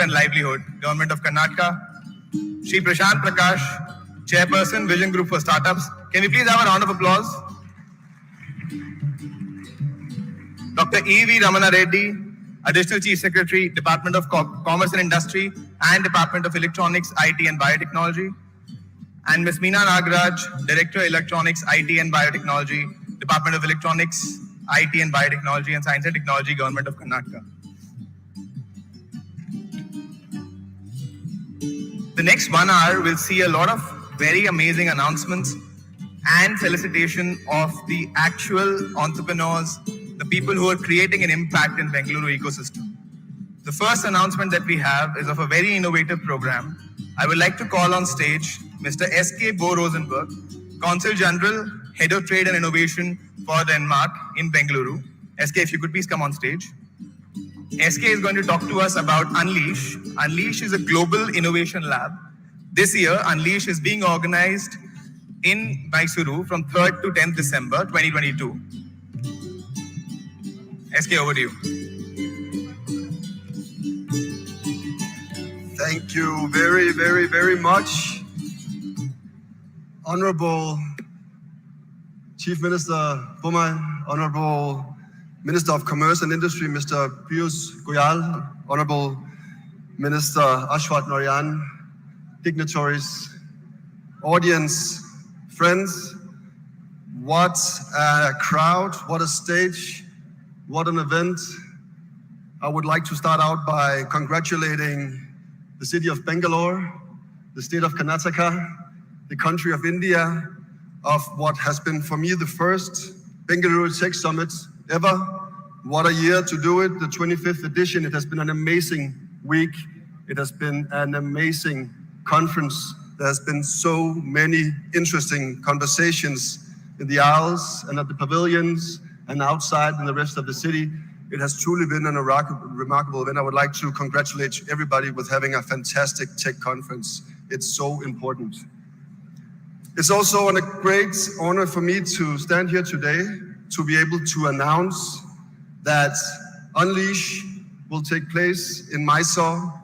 and Livelihood, Government of Karnataka. Shri Prashant Prakash, Chairperson, Vision Group for Startups. Can we please have a round of applause? Dr. E.V. Ramana Reddy, Additional Chief Secretary, Department of Commerce and Industry and Department of Electronics, IT and Biotechnology. And Ms. Meena Nagaraj, Director, Electronics, IT and Biotechnology, Department of Electronics, IT and Biotechnology and Science and Technology, Government of Karnataka. The next 1 hour will see a lot of very amazing announcements and felicitation of the actual entrepreneurs, the people who are creating an impact in Bengaluru ecosystem. The first announcement that we have is of a very innovative program. I would like to call on stage Mr. S.K. Bo Rosenberg, Consul General, Head of Trade and Innovation for Denmark in Bengaluru. SK, if you could please come on stage. SK is going to talk to us about Unleash. Unleash is a global innovation lab. This year, Unleash is being organized in Mysuru from 3rd to 10th December 2022. SK, over to you. Thank you very, very, very much. Honorable Chief Minister Bumai, Honorable Minister of Commerce and Industry, Mr. Piyush Goyal, Honorable Minister Ashwath Narayan, dignitaries, audience, friends, what a crowd, what a stage, what an event. I would like to start out by congratulating the city of Bengaluru, the state of Karnataka, the country of India, of what has been for me the first Bengaluru Tech Summit ever. What a year to do it, the 25th edition. It has been an amazing week. It has been an amazing conference. There has been so many interesting conversations in the aisles and at the pavilions and outside in the rest of the city. It has truly been a remarkable event. I would like to congratulate everybody with having a fantastic tech conference. It's so important. It's also a great honor for me to stand here today to be able to announce that Unleash will take place in Mysore.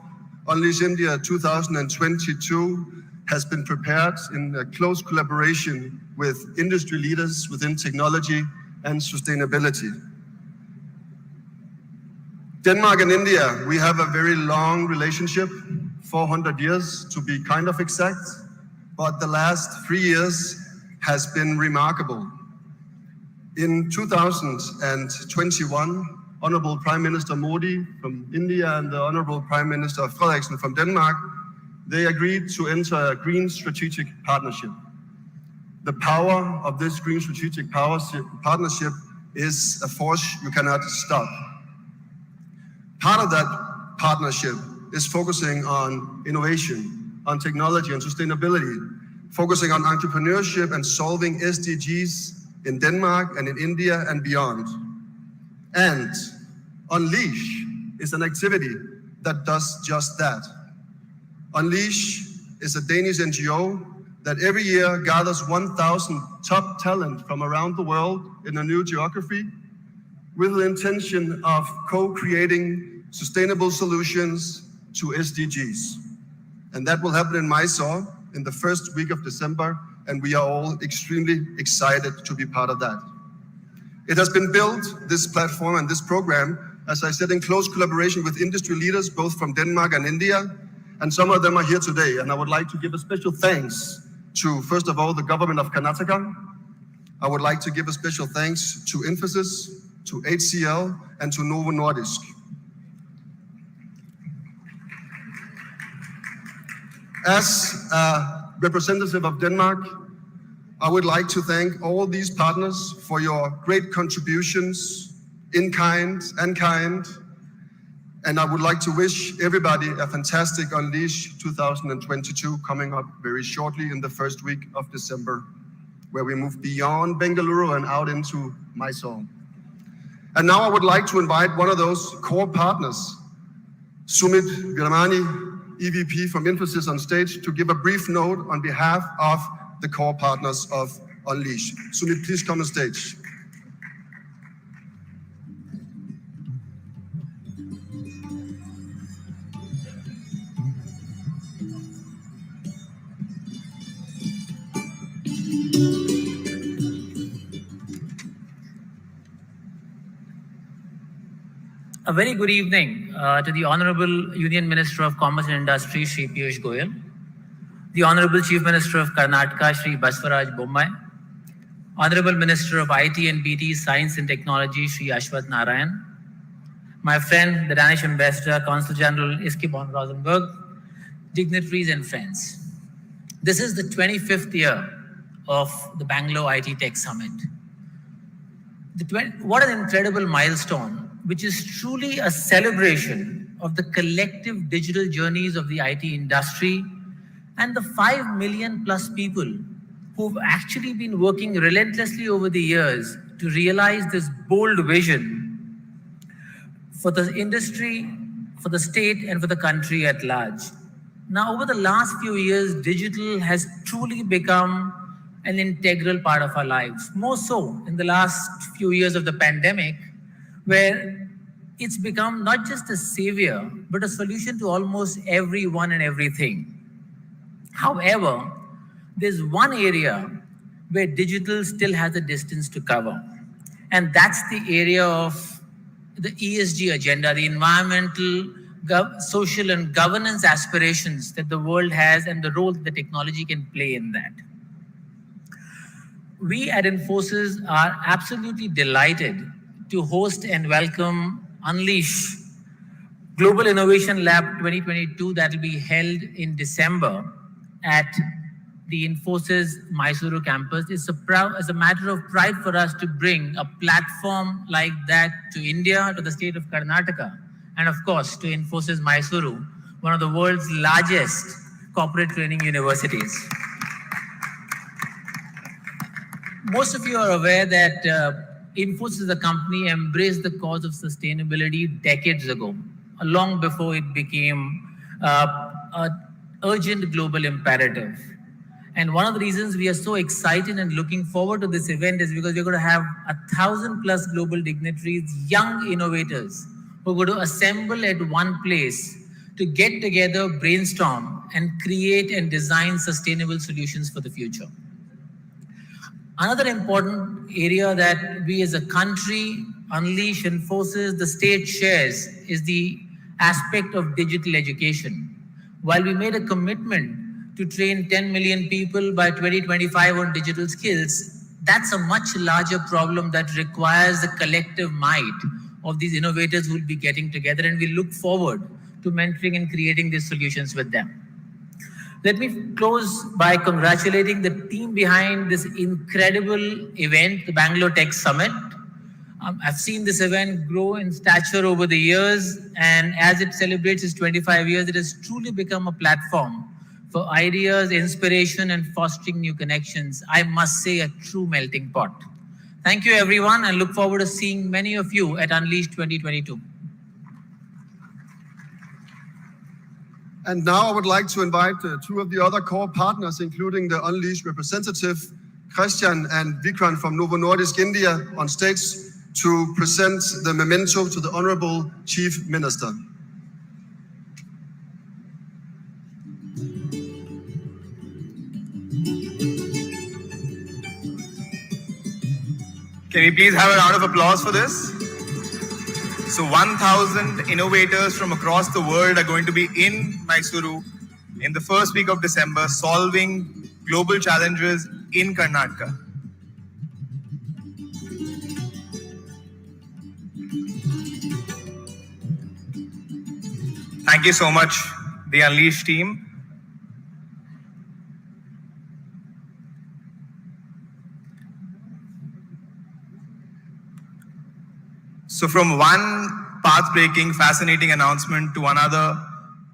Unleash India 2022 has been prepared in a close collaboration with industry leaders within technology and sustainability. Denmark and India, we have a very long relationship, 400 years to be kind of exact, but the last 3 years has been remarkable. In 2021, Honorable Prime Minister Modi from India and the Honorable Prime Minister Frederiksen from Denmark, they agreed to enter a green strategic partnership. The power of this green strategic partnership is a force you cannot stop. Part of that partnership is focusing on innovation, on technology and sustainability, focusing on entrepreneurship and solving SDGs in Denmark and in India and beyond. And Unleash is an activity that does just that. Unleash is a Danish NGO that every year gathers 1,000 top talent from around the world in a new geography with the intention of co-creating sustainable solutions to SDGs. And that will happen in Mysore in the first week of December, and we are all extremely excited to be part of that. It has been built, this platform and this program, as I said, in close collaboration with industry leaders, both from Denmark and India, and some of them are here today. And I would like to give a special thanks to, first of all, the government of Karnataka. I would like to give a special thanks to Infosys, to HCL, and to Novo Nordisk. As a representative of Denmark, I would like to thank all these partners for your great contributions in kind and kind. And I would like to wish everybody a fantastic Unleash 2022 coming up very shortly in the first week of December, where we move beyond Bengaluru and out into Mysore. And now I would like to invite one of those core partners, Sumit Viramani, EVP from Infosys, on stage to give a brief note on behalf of the core partners of Unleash. Sumit, please come on stage. A very good evening to the Honorable Union Minister of Commerce and Industry, Shri Piyush Goyal, the Honorable Chief Minister of Karnataka, Shri Baswaraj Bommai, Honorable Minister of IT and BT, Science and Technology, Shri Ashwath Narayan, my friend, the Danish Ambassador, Consul General Iski von Rosenberg, dignitaries and friends. This is the 25th year of the Bangalore IT Tech Summit. What an incredible milestone, which is truly a celebration of the collective digital journeys of the IT industry and the 5 million plus people who've actually been working relentlessly over the years to realize this bold vision for the industry, for the state, and for the country at large. Now, over the last few years, digital has truly become an integral part of our lives, more so in the last few years of the pandemic, where it's become not just a savior, but a solution to almost everyone and everything. However, there's one area where digital still has a distance to cover, and that's the area of the ESG agenda, the environmental, social and governance aspirations that the world has and the role that the technology can play in that. We at Infosys are absolutely delighted to host and welcome Unleash Global Innovation Lab 2022 that will be held in December at the Infosys Mysuru campus. It's a matter of pride for us to bring a platform like that to India, to the state of Karnataka, and of course to Infosys Mysuru, one of the world's largest corporate training universities. Most of you are aware that Infosys as a company embraced the cause of sustainability decades ago, long before it became an urgent global imperative. And one of the reasons we are so excited and looking forward to this event is because we're going to have 1,000 plus global dignitaries, young innovators, who are going to assemble at one place to get together, brainstorm, and create and design sustainable solutions for the future. Another important area that we as a country, Unleash, Infosys, the state shares is the aspect of digital education. While we made a commitment to train 10 million people by 2025 on digital skills, that's a much larger problem that requires the collective might of these innovators who will be getting together, and we look forward to mentoring and creating these solutions with them. Let me close by congratulating the team behind this incredible event, the Bangalore Tech Summit. I've seen this event grow in stature over the years, and as it celebrates its 25 years, it has truly become a platform for ideas, inspiration, and fostering new connections. I must say, a true melting pot. Thank you, everyone, and look forward to seeing many of you at Unleash 2022. And now I would like to invite two of the other core partners, including the Unleash representative, Christian and Vikrant from Novo Nordisk India, on stage to present the memento to the Honorable Chief Minister. Can we please have a round of applause for this? So 1,000 innovators from across the world are going to be in Mysuru in the first week of December, solving global challenges in Karnataka. Thank you so much, the Unleash team. So from one path-breaking, fascinating announcement to another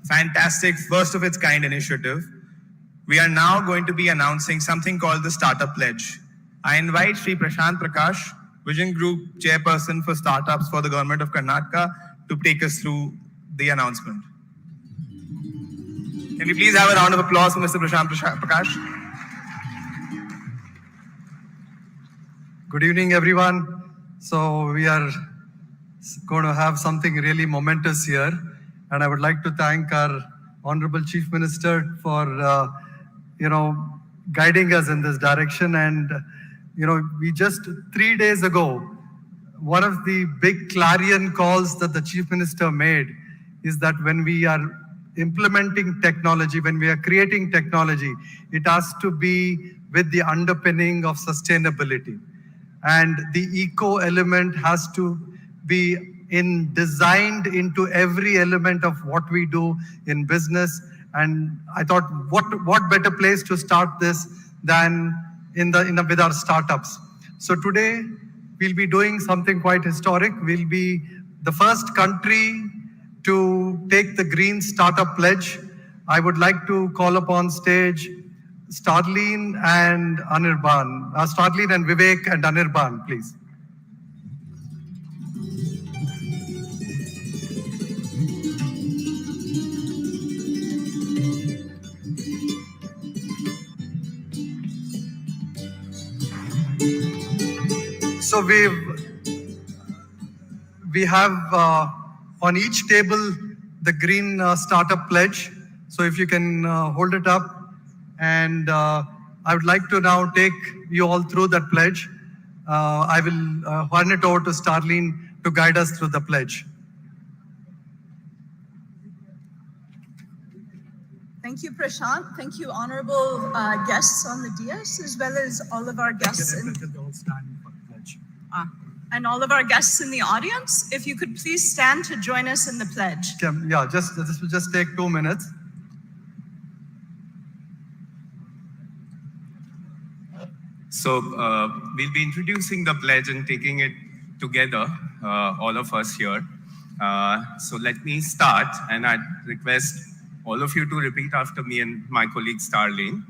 fantastic, first-of-its-kind initiative, we are now going to be announcing something called the Startup Pledge. I invite Shri Prashant Prakash, Vision Group Chairperson for Startups for the Government of Karnataka, to take us through the announcement. Can we please have a round of applause for Mr. Prashant Prakash? Good evening, everyone. So we are going to have something really momentous here, and I would like to thank our Honorable Chief Minister for guiding us in this direction. And we just 3 days ago one of the big clarion calls that the Chief Minister made is that when we are implementing technology, when we are creating technology, it has to be with the underpinning of sustainability. And the eco element has to be designed into every element of what we do in business. And I thought, what better place to start this than with our startups. So today, we'll be doing something quite historic. We'll be the first country to take the Green Startup Pledge. I would like to call upon stage Starleen and Anirban. Starleen and Vivek and Anirban, please. So we have on each table the Green Startup Pledge. So if you can hold it up. And I would like to now take you all through that pledge. I will hand it over to Starleen to guide us through the pledge. Thank you, Prashant. Thank you, honorable guests on the dais, as well as all of our guests and all of our guests in the audience. If you could please stand to join us in the pledge. Yeah, this will just take 2 minutes. So we'll be introducing the pledge and taking it together, all of us here. So let me start, and I'd request all of you to repeat after me and my colleague Starleen.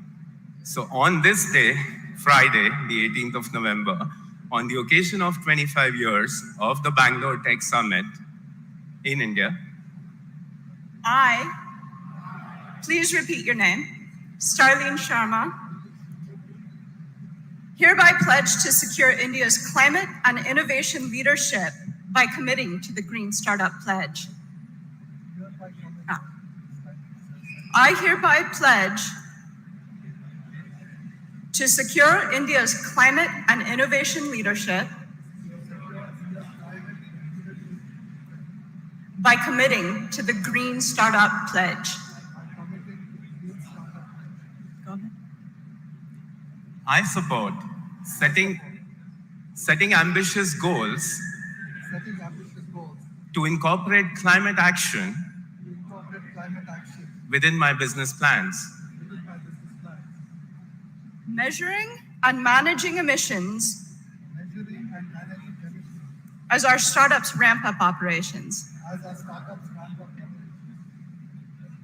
So on this day, Friday, the 18th of November, on the occasion of 25 years of the Bangalore Tech Summit in India, Please repeat your name, Starleen Sharma, hereby pledge to secure India's climate and innovation leadership by committing to the Green Startup Pledge. I hereby pledge to secure India's climate and innovation leadership by committing to the Green Startup Pledge. Go ahead. I support setting ambitious goals to incorporate climate action within my business plans. Measuring and managing emissions as our startups ramp up operations.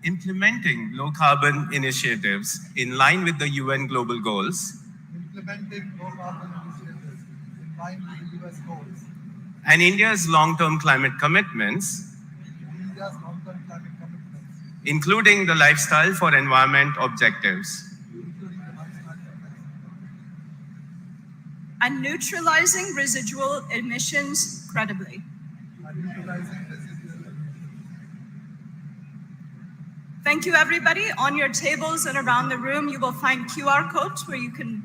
Implementing low carbon initiatives in line with the UN global goals. And India's long-term climate commitments, including the lifestyle for environment objectives. And neutralizing residual emissions credibly. Thank you, everybody. On your tables and around the room, you will find QR codes where you can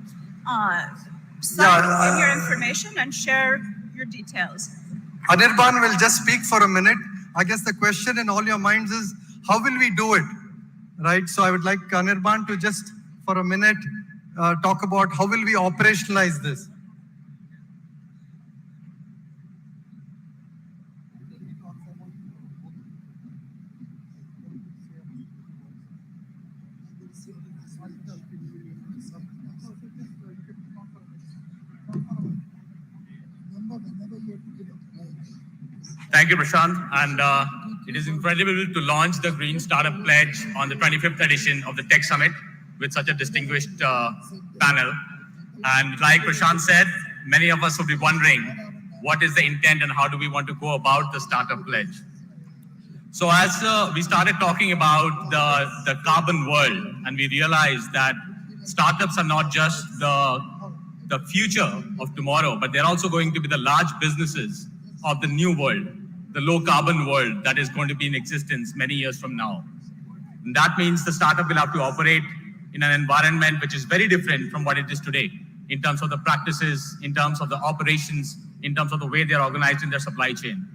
sign in your information and share your details. Anirban will just speak for a minute. I guess the question in all your minds is, how will we do it? Right? So I would like Anirban to just for a minute talk about how will we operationalize this. Thank you, Prashant. And it is incredible to launch the Green Startup Pledge on the 25th edition of the Tech Summit with such a distinguished panel. And like Prashant said, many of us will be wondering what is the intent and how do we want to go about the Startup Pledge. So as we started talking about the carbon world, and we realized that startups are not just the future of tomorrow, but they're also going to be the large businesses of the new world, the low carbon world that is going to be in existence many years from now. And that means the startup will have to operate in an environment which is very different from what it is today in terms of the practices, in terms of the operations, in terms of the way they're organized in their supply chain.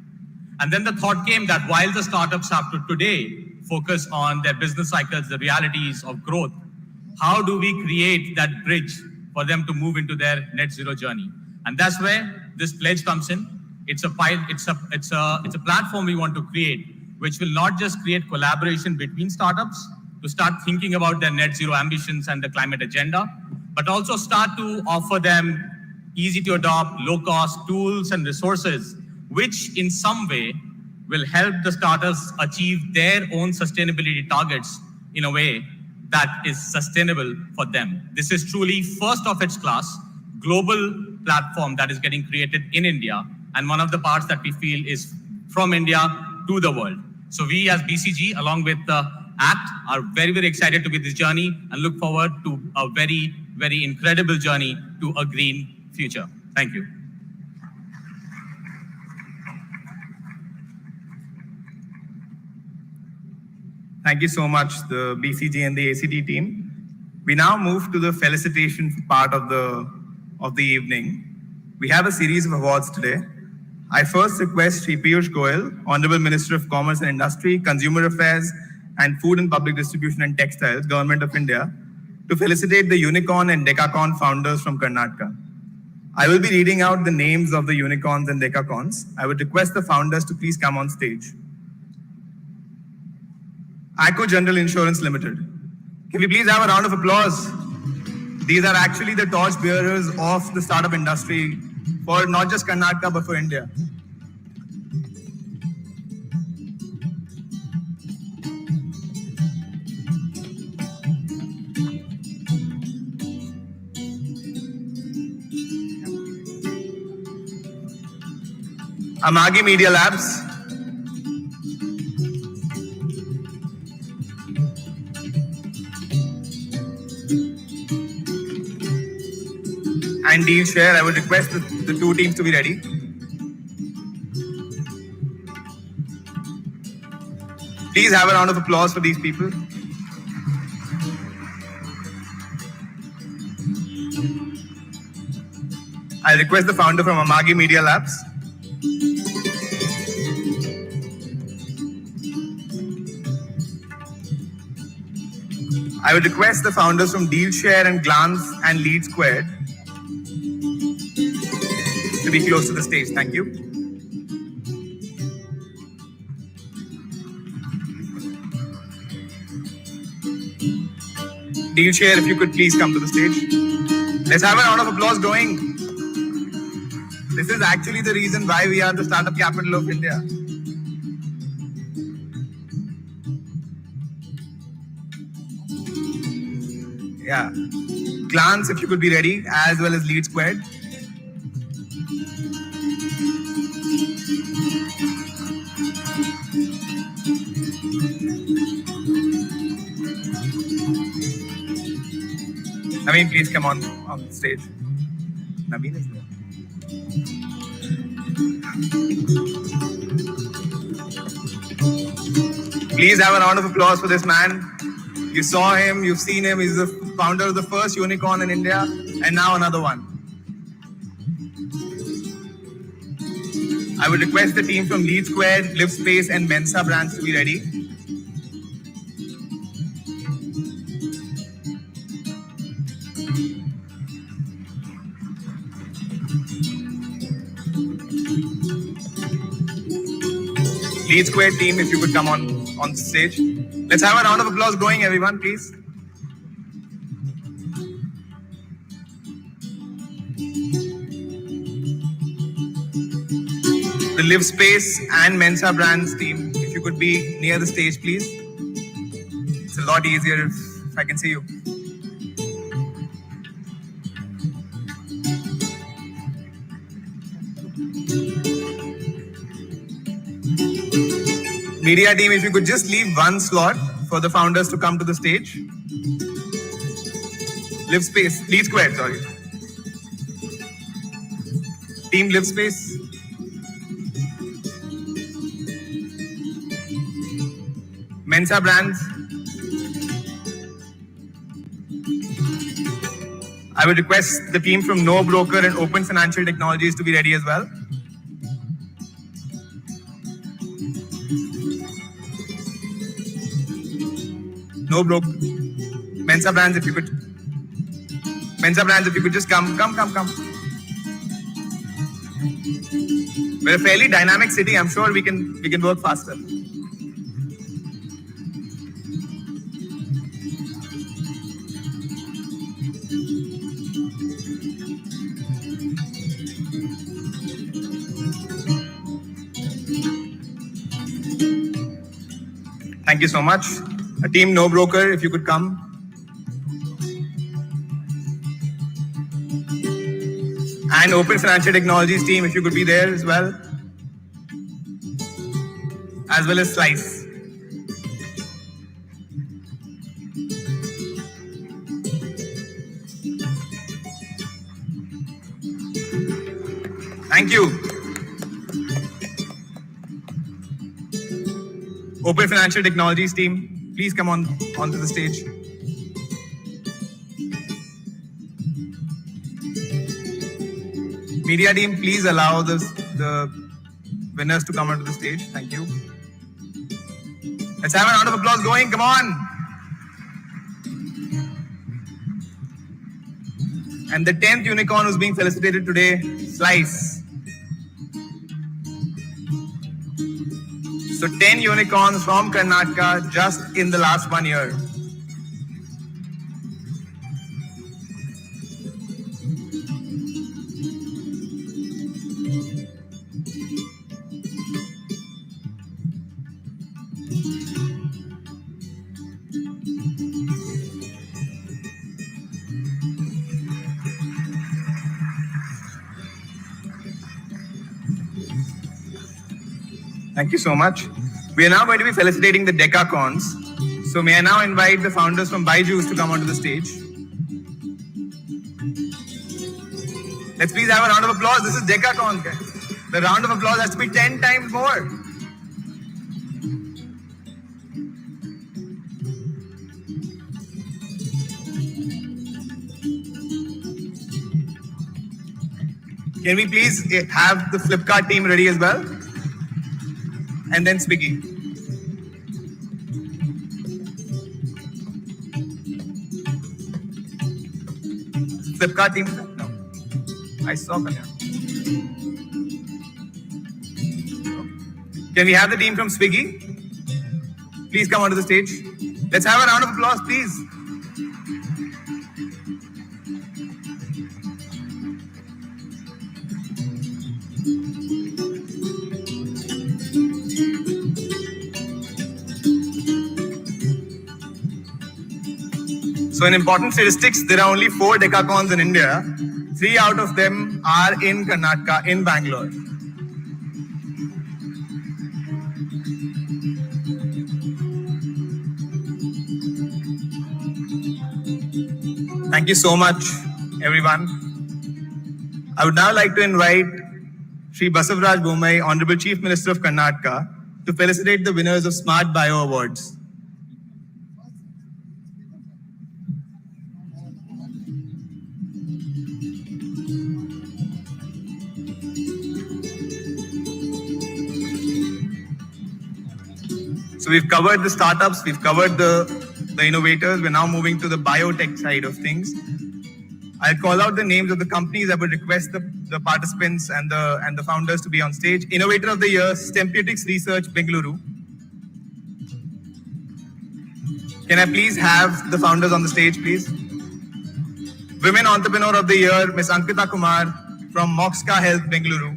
And then the thought came that while the startups have to today focus on their business cycles, the realities of growth, how do we create that bridge for them to move into their net zero journey? And that's where this pledge comes in. It's a platform we want to create, which will not just create collaboration between startups to start thinking about their net zero ambitions and the climate agenda, but also start to offer them easy to adopt, low cost tools and resources, which in some way will help the startups achieve their own sustainability targets in a way that is sustainable for them. This is truly first of its class, global platform that is getting created in India, and one of the parts that we feel is from India to the world. So we as BCG, along with the Act, are very, very excited to be this journey and look forward to a very, very incredible journey to a green future. Thank you. Thank you so much, the BCG and the ACT team. We now move to the felicitation part of the evening. We have a series of awards today. I first request Shri Piyush Goyal, Honorable Minister of Commerce and Industry, Consumer Affairs, and Food and Public Distribution and Textiles, Government of India, to felicitate the Unicorn and Decacorn founders from Karnataka. I will be reading out the names of the unicorns and decacorns. I would request the founders to please come on stage. Acco General Insurance Limited. Can we please have a round of applause? These are actually the torch bearers of the startup industry for not just Karnataka, but for India. Amagi Media Labs. And Deal Share, I would request the two teams to be ready. Please have a round of applause for these people. I request the founder from Amagi Media Labs. I would request the founders from Deal Share and Glance and Lead Squared to be close to the stage. Thank you. Deal Share, if you could please come to the stage. Let's have a round of applause going. This is actually the reason why we are the startup capital of India. Yeah. Glance, if you could be ready, as well as Lead Squared. Naveen, please come on the stage. Naveen is there. Please have a round of applause for this man. You saw him, you've seen him. He's the founder of the first unicorn in India, and now another one. I would request the team from Lead Squared, Live Space, and Mensa brands to be ready. Lead Squared team, if you could come on stage. Let's have a round of applause going, everyone, please. The Live Space and Mensa brands team, if you could be near the stage, please. It's a lot easier if I can see you. Media team, if you could just leave one slot for the founders to come to the stage. Live Space, Lead Squared, sorry. Team Live Space. Mensa brands. I would request the team from No Broker and Open Financial Technologies to be ready as well. No Broker. Mensa Brands, if you could. Mensa Brands, if you could just come. We're a fairly dynamic city. I'm sure we can work faster. Thank you so much. A team No Broker, if you could come. And Open Financial Technologies team, if you could be there as well. As well as Slice. Thank you. Open Financial Technologies team, please come onto the stage. Media team, please allow the winners to come onto the stage. Thank you. Let's have a round of applause going. Come on. And the 10th unicorn who's being felicitated today, Slice. So 10 unicorns from Karnataka just in the last 1 year. Thank you so much. We are now going to be felicitating the Decacons. So may I now invite the founders from Byju's to come onto the stage. Let's please have a round of applause. This is Decacon. The round of applause has to be 10 times more. Can we please have the Flipkart team ready as well? And then Swiggy. Flipkart team? No. I saw Kanya. Can we have the team from Swiggy? Please come onto the stage. Let's have a round of applause, please. So in important statistics, there are only 4 Decacons in India. 3 out of them are in Karnataka, in Bangalore. Thank you so much, everyone. I would now like to invite Shri Basavaraj Bommai, Honorable Chief Minister of Karnataka, to felicitate the winners of Smart Bio Awards. So we've covered the startups, we've covered the innovators. We're now moving to the biotech side of things. I'll call out the names of the companies. I would request the participants and the founders to be on stage. Innovator of the Year, Stempeutics Research, Bengaluru. Can I please have the founders on the stage, please? Women Entrepreneur of the Year, Ms. Ankita Kumar from Moxka Health, Bengaluru.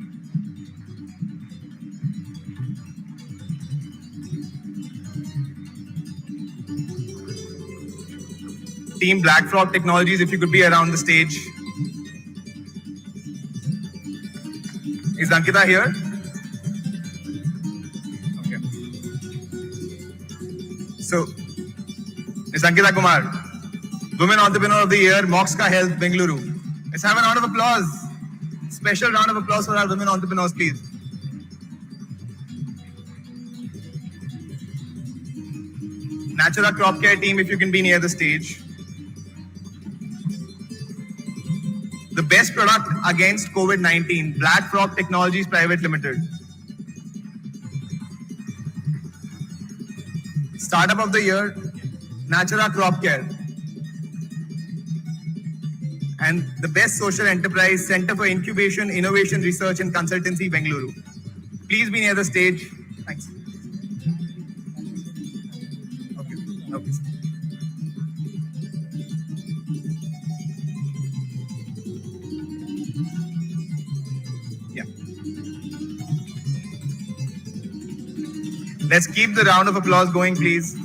Team Black Frog Technologies, if you could be around the stage. Is Ankita here? Okay. So, Ms. Ankita Kumar, Women Entrepreneur of the Year, Moxka Health, Bengaluru. Let's have a round of applause. Special round of applause for our women entrepreneurs, please. Natura Crop Care team, if you can be near the stage. the best product against COVID-19, Black Frog Technologies Private Limited. Startup of the Year, Natura Crop Care. And the best social enterprise, Center for Incubation, Innovation, Research and Consultancy, Bengaluru. Please be near the stage. Thanks. Okay. Yeah. Let's keep the round of applause going, please.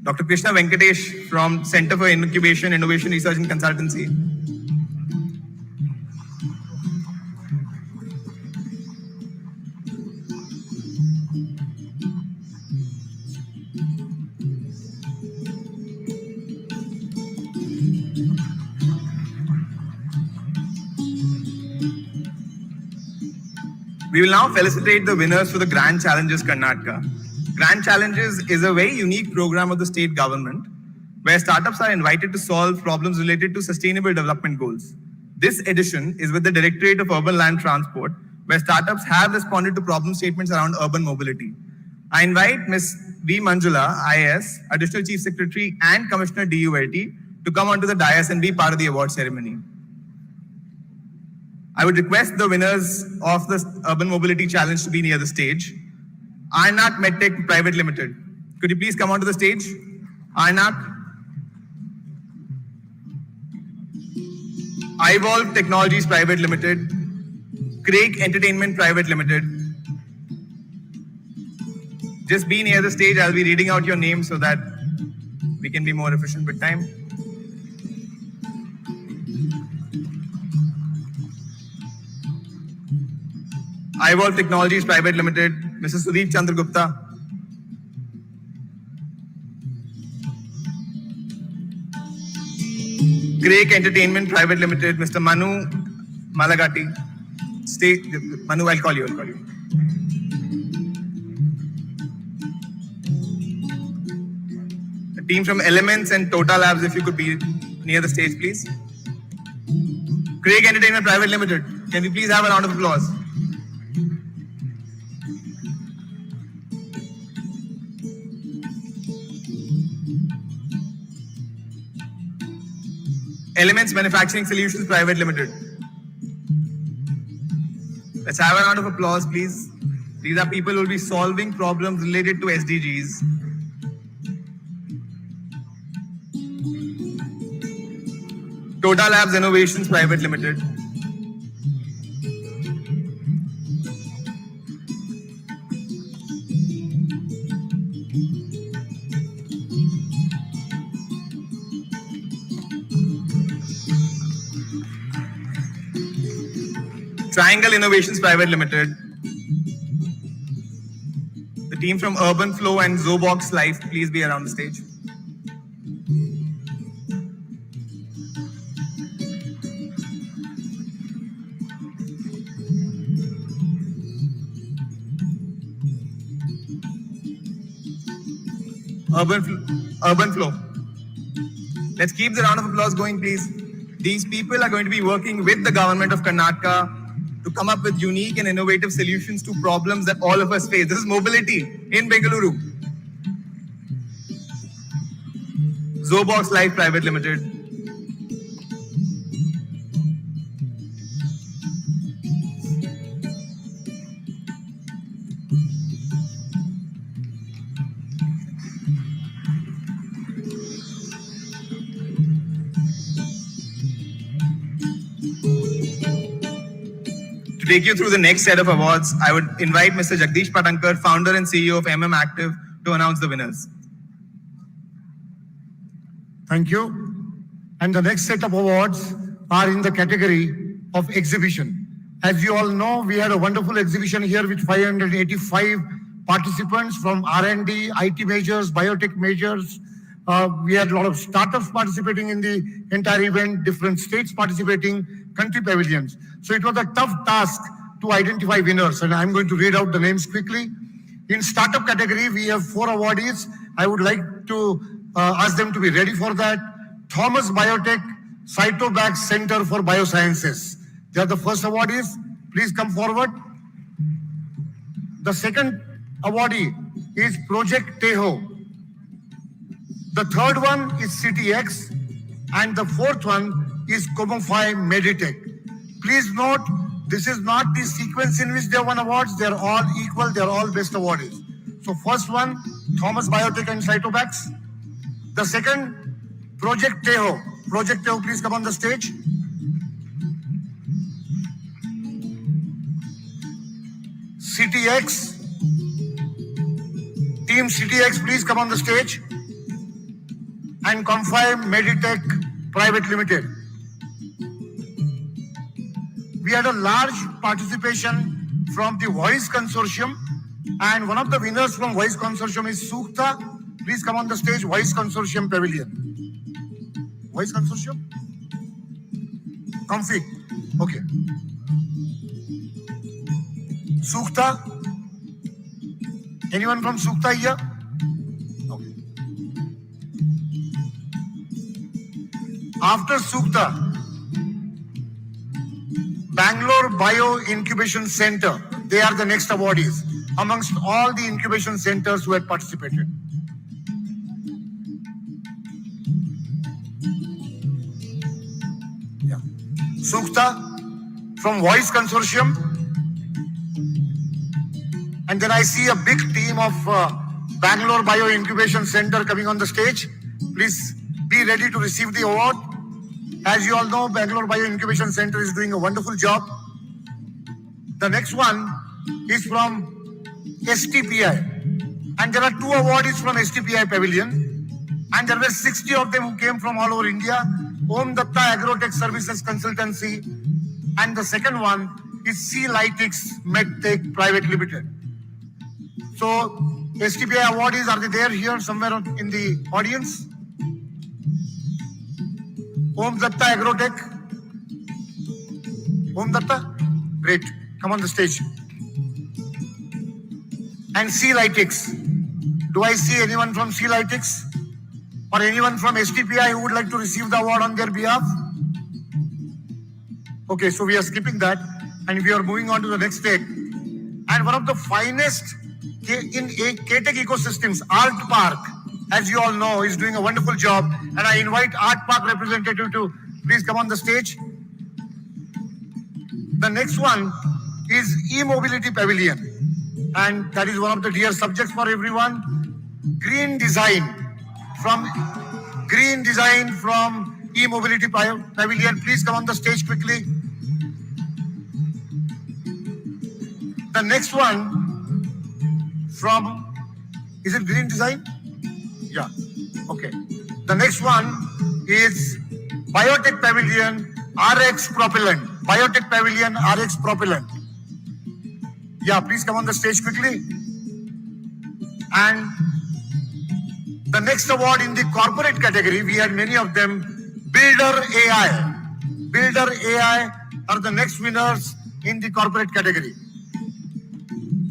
Dr. Krishna Venkatesh from Center for Incubation, Innovation, Research and Consultancy. We will now felicitate the winners for the Grand Challenges Karnataka. Grand Challenges is a very unique program of the state government where startups are invited to solve problems related to sustainable development goals. This edition is with the Directorate of Urban Land Transport, where startups have responded to problem statements around urban mobility. I invite Ms. V. Manjula, IAS, Additional Chief Secretary and Commissioner DULT, to come onto the dais and be part of the award ceremony. I would request the winners of the Urban Mobility Challenge to be near the stage. Arnak Medtech Private Limited. Could you please come onto the stage? Arnak. iVolve Technologies Private Limited. Craig Entertainment Private Limited. Just be near the stage. I'll be reading out your name so that we can be more efficient with time. iVolve Technologies Private Limited, Mr. Sudeep Chandragupta. Craig Entertainment Private Limited, Mr. Manu Malagati. Manu, I'll call you. The team from Elements and Total Labs, if you could be near the stage, please. Craig Entertainment Private Limited, can we please have a round of applause? Elements Manufacturing Solutions Private Limited. Let's have a round of applause, please. These are people who will be solving problems related to SDGs. Total Labs Innovations Private Limited. Triangle Innovations Private Limited. The team from Urban Flow and Zobox Life, please be around the stage. Urban Flow. Let's keep the round of applause going, please. These people are going to be working with the government of Karnataka to come up with unique and innovative solutions to problems that all of us face. This is mobility in Bengaluru. Zobox Life Private Limited. To take you through the next set of awards, I would invite Mr. Jagdish Patankar, founder and CEO of MM Active, to announce the winners. Thank you. And the next set of awards are in the category of exhibition. As you all know, we had a wonderful exhibition here with 585 participants from R&D, IT majors, biotech majors. We had a lot of startups participating in the entire event, different states participating, country pavilions. So it was a tough task to identify winners, and I'm going to read out the names quickly. In startup category, we have 4 awardees. I would like to ask them to be ready for that. Thomas Biotech Cytobac Center for Biosciences. They are the first awardees. Please come forward. The second awardee is Project Teho. The third one is CTX. And the fourth one is Comofy Meditech. Please note, this is not the sequence in which they won awards. They are all equal. They are all best awardees. So first one, Thomas Biotech and Cytobacs. The second, Project Teho. Project Teho, please come on the stage. CTX. Team CTX, please come on the stage. And Comofy Meditech Private Limited. We had a large participation from the Voice Consortium, and one of the winners from Voice Consortium is Sukta. Please come on the stage, Voice Consortium Pavilion. Voice Consortium? Comfy. Okay. Sukta? Anyone from Sukta here? Okay. After Sukta, Bangalore Bio Incubation Center, they are the next awardees amongst all the incubation centers who had participated. Yeah. Sukta from Voice Consortium. And then I see a big team of Bangalore Bio Incubation Center coming on the stage. Please be ready to receive the award. As you all know, Bangalore Bio Incubation Center is doing a wonderful job. The next one is from STPI. And there are 2 awardees from STPI Pavilion. And there were 60 of them who came from all over India. Om Datta Agrotech Services Consultancy. And the second one is C Lytix MedTech Private Limited. So, STPI awardees, are they there here somewhere in the audience? Om Datta Agrotech. Om Datta? Great. Come on the stage. And C Lytix. Do I see anyone from C Lytix? Or anyone from STPI who would like to receive the award on their behalf? Okay, so we are skipping that and we are moving on to the next stage. And one of the finest in K-Tech ecosystems, Art Park, as you all know, is doing a wonderful job. And I invite Art Park representative to please come on the stage. The next one is E-Mobility Pavilion. And that is one of the dear subjects for everyone. Green design from E-Mobility Pavilion. Please come on the stage quickly. The next one from, is it Green Design? Yeah, okay. The next one is Biotech Pavilion RX Propellant. Biotech Pavilion RX Propellant. Yeah, please come on the stage quickly. And the next award in the corporate category, we had many of them. Builder AI. Builder AI are the next winners in the corporate category.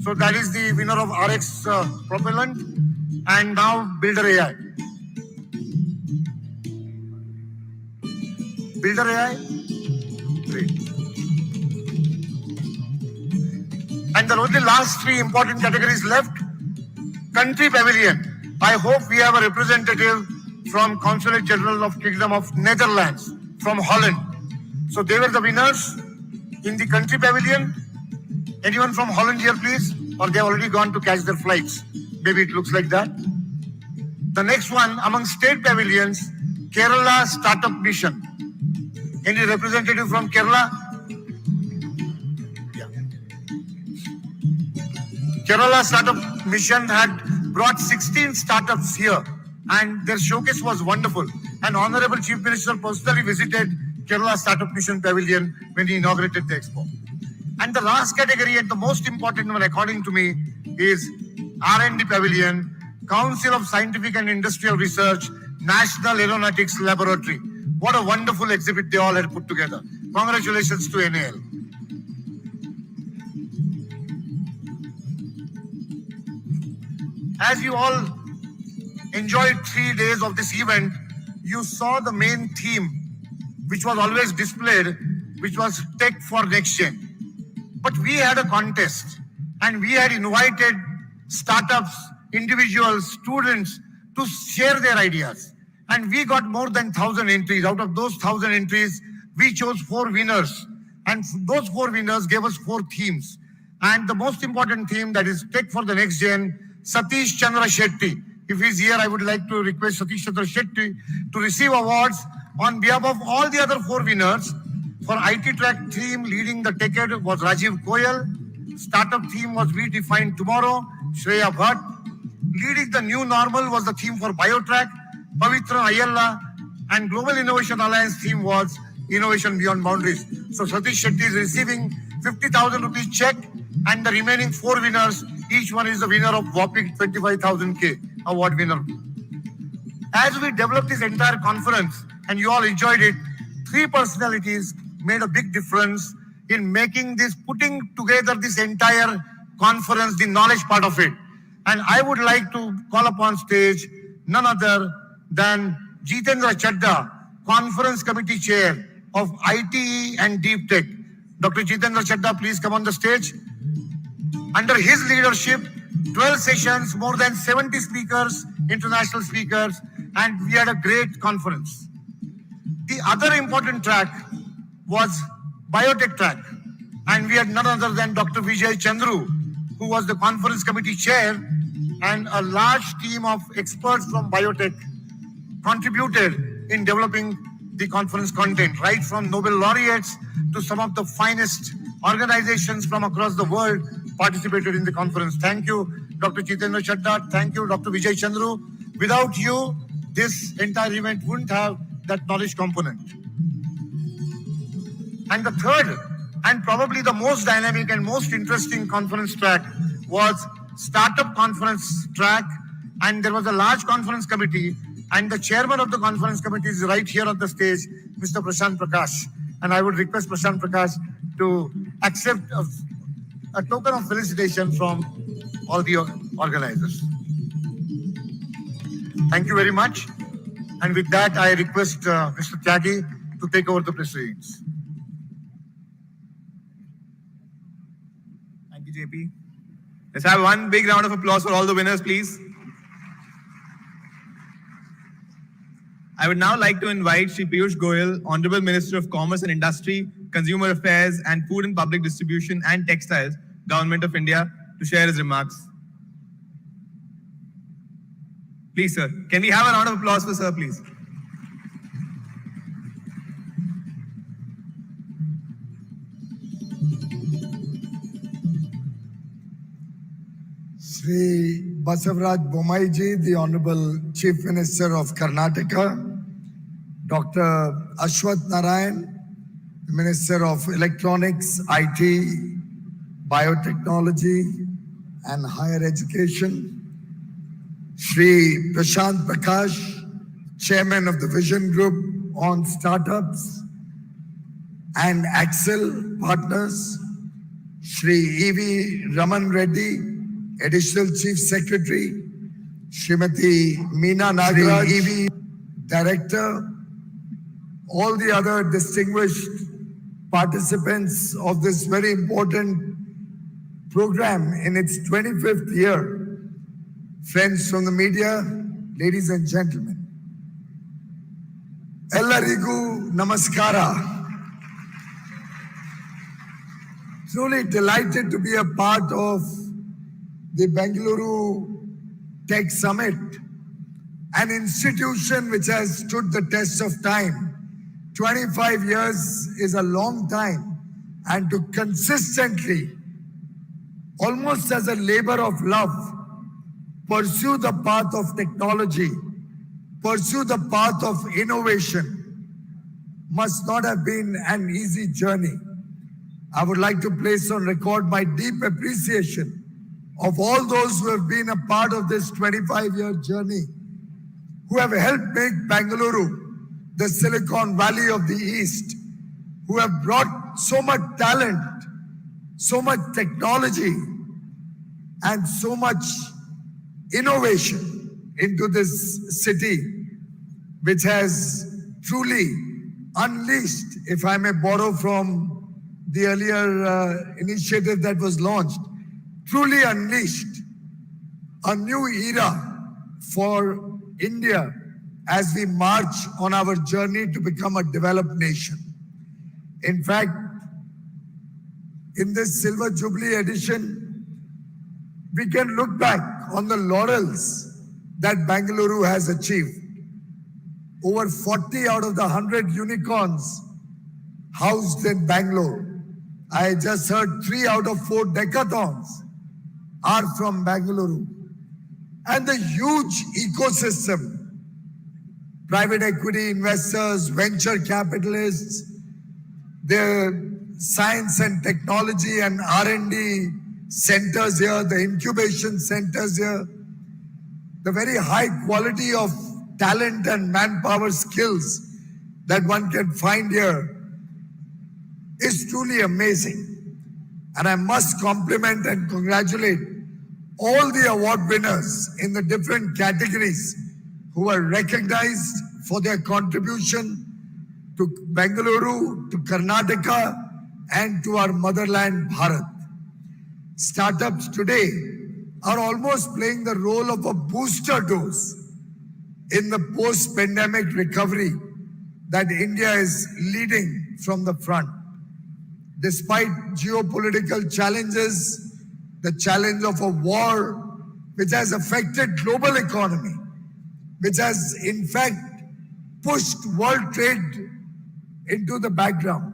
So that is the winner of RX Propellant and now Builder AI. Builder AI? Great. And the only last 3 important categories left. Country Pavilion. I hope we have a representative from Consulate General of Kingdom of Netherlands, from Holland. So they were the winners in the Country Pavilion. Anyone from Holland here, please? Or they have already gone to catch their flights. Maybe it looks like that. The next one, among state pavilions, Kerala Startup Mission. Any representative from Kerala? Yeah. Kerala Startup Mission had brought 16 startups here and their showcase was wonderful. And Honorable Chief Minister personally visited Kerala Startup Mission Pavilion when he inaugurated the expo. And the last category and the most important one according to me is R&D Pavilion, Council of Scientific and Industrial Research, National Aeronautics Laboratory. What a wonderful exhibit they all had put together. Congratulations to NAL. As you all enjoyed 3 days of this event, you saw the main theme, which was always displayed, which was Tech for Next Gen. But we had a contest and we had invited startups, individuals, students to share their ideas. And we got more than 1,000 entries. Out of those 1,000 entries, we chose 4 winners. And those 4 winners gave us 4 themes. And the most important theme, that is Tech for the Next Gen, Satish Chandra Shetty. If he's here, I would like to request Satish Chandra Shetty to receive awards on behalf of all the other 4 winners. For IT track theme, leading the decade was Rajiv Goyal. Startup theme was We Define Tomorrow, Shreya Bhatt. Leading the new normal was the theme for BioTrack, Pavitra Ayala. And Global Innovation Alliance theme was Innovation Beyond Boundaries. So Satish Shetty is receiving 50,000 rupees check, and the remaining 4 winners, each one is the winner of whopping 25,000 K award winner. As we developed this entire conference, and you all enjoyed it, 3 personalities made a big difference in making this, putting together this entire conference, the knowledge part of it. And I would like to call upon stage none other than Jitendra Chadda, Conference Committee Chair of ITE and Deep Tech. Dr. Jitendra Chadda, please come on the stage. Under his leadership, 12 sessions, more than 70 speakers, international speakers, and we had a great conference. The other important track was biotech track, and we had none other than Dr. Vijay Chandru, who was the conference committee chair, and a large team of experts from biotech contributed in developing the conference content, right from Nobel laureates to some of the finest organizations from across the world participated in the conference. Thank you, Dr. Jitendra Chadda. Thank you, Dr. Vijay Chandru. Without you, this entire event wouldn't have that knowledge component. And the third, and probably the most dynamic and most interesting conference track was Startup Conference track. And there was a large conference committee, and the chairman of the conference committee is right here on the stage, Mr. Prashant Prakash. And I would request Prashant Prakash to accept a token of felicitation from all the organizers. Thank you very much. And with that, I request Mr. Tyagi to take over the proceedings. Thank you, JP. Let's have one big round of applause for all the winners, please. I would now like to invite Shri Piyush Goyal, Honorable Minister of Commerce and Industry, Consumer Affairs and Food and Public Distribution and Textiles, Government of India, to share his remarks. Please, sir. Can we have a round of applause for sir, please? Sri Basavaraj Bomaiji, the Honorable Chief Minister of Karnataka, Dr. Ashwath Narayan, the Minister of Electronics, IT, Biotechnology and Higher Education, Sri Prashant Prakash, Chairman of the Vision Group on Startups and Essel Partners, Sri E.V. Raman Reddy, Additional Chief Secretary, Srimati Meena Nagaraj, E.V. Director, all the other distinguished participants of this very important program in its 25th year, friends from the media, ladies and gentlemen. Ellarigu Namaskara. Truly delighted to be a part of the Bengaluru Tech Summit, an institution which has stood the test of time. 25 years is a long time, and to consistently, almost as a labor of love, pursue the path of technology, pursue the path of innovation, must not have been an easy journey. I would like to place on record my deep appreciation of all those who have been a part of this 25-year journey, who have helped make Bengaluru the Silicon Valley of the East, who have brought so much talent, so much technology, and so much innovation into this city, which has truly unleashed, if I may borrow from the earlier initiative that was launched, truly unleashed a new era for India as we march on our journey to become a developed nation. In fact, in this Silver Jubilee edition, we can look back on the laurels that Bengaluru has achieved. Over 40 out of the 100 unicorns housed in Bangalore. I just heard 3 out of 4 decathons are from Bengaluru. And the huge ecosystem, private equity investors, venture capitalists, the science and technology and R&D centers here, the incubation centers here, the very high quality of talent and manpower skills that one can find here is truly amazing. And I must compliment and congratulate all the award winners in the different categories who are recognized for their contribution to Bengaluru, to Karnataka, and to our motherland, Bharat. Startups today are almost playing the role of a booster dose in the post-pandemic recovery that India is leading from the front. Despite geopolitical challenges, the challenge of a war which has affected global economy, which has in fact pushed world trade into the background.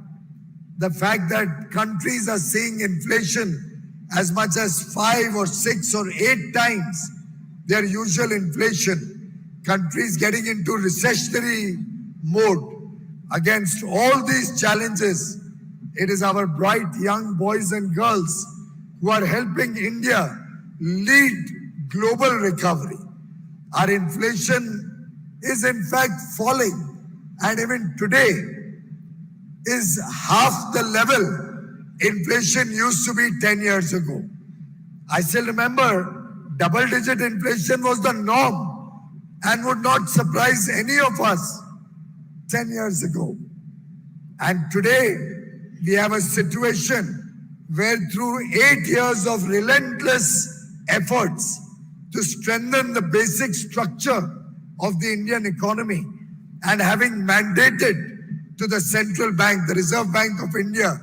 The fact that countries are seeing inflation as much as 5 or 6 or 8 times their usual inflation, countries getting into recessionary mode. Against all these challenges, it is our bright young boys and girls who are helping India lead global recovery. Our inflation is in fact falling, and even today is half the level inflation used to be 10 years ago. I still remember double-digit inflation was the norm and would not surprise any of us 10 years ago. And today, we have a situation where through 8 years of relentless efforts to strengthen the basic structure of the Indian economy and having mandated to the central bank, the Reserve Bank of India,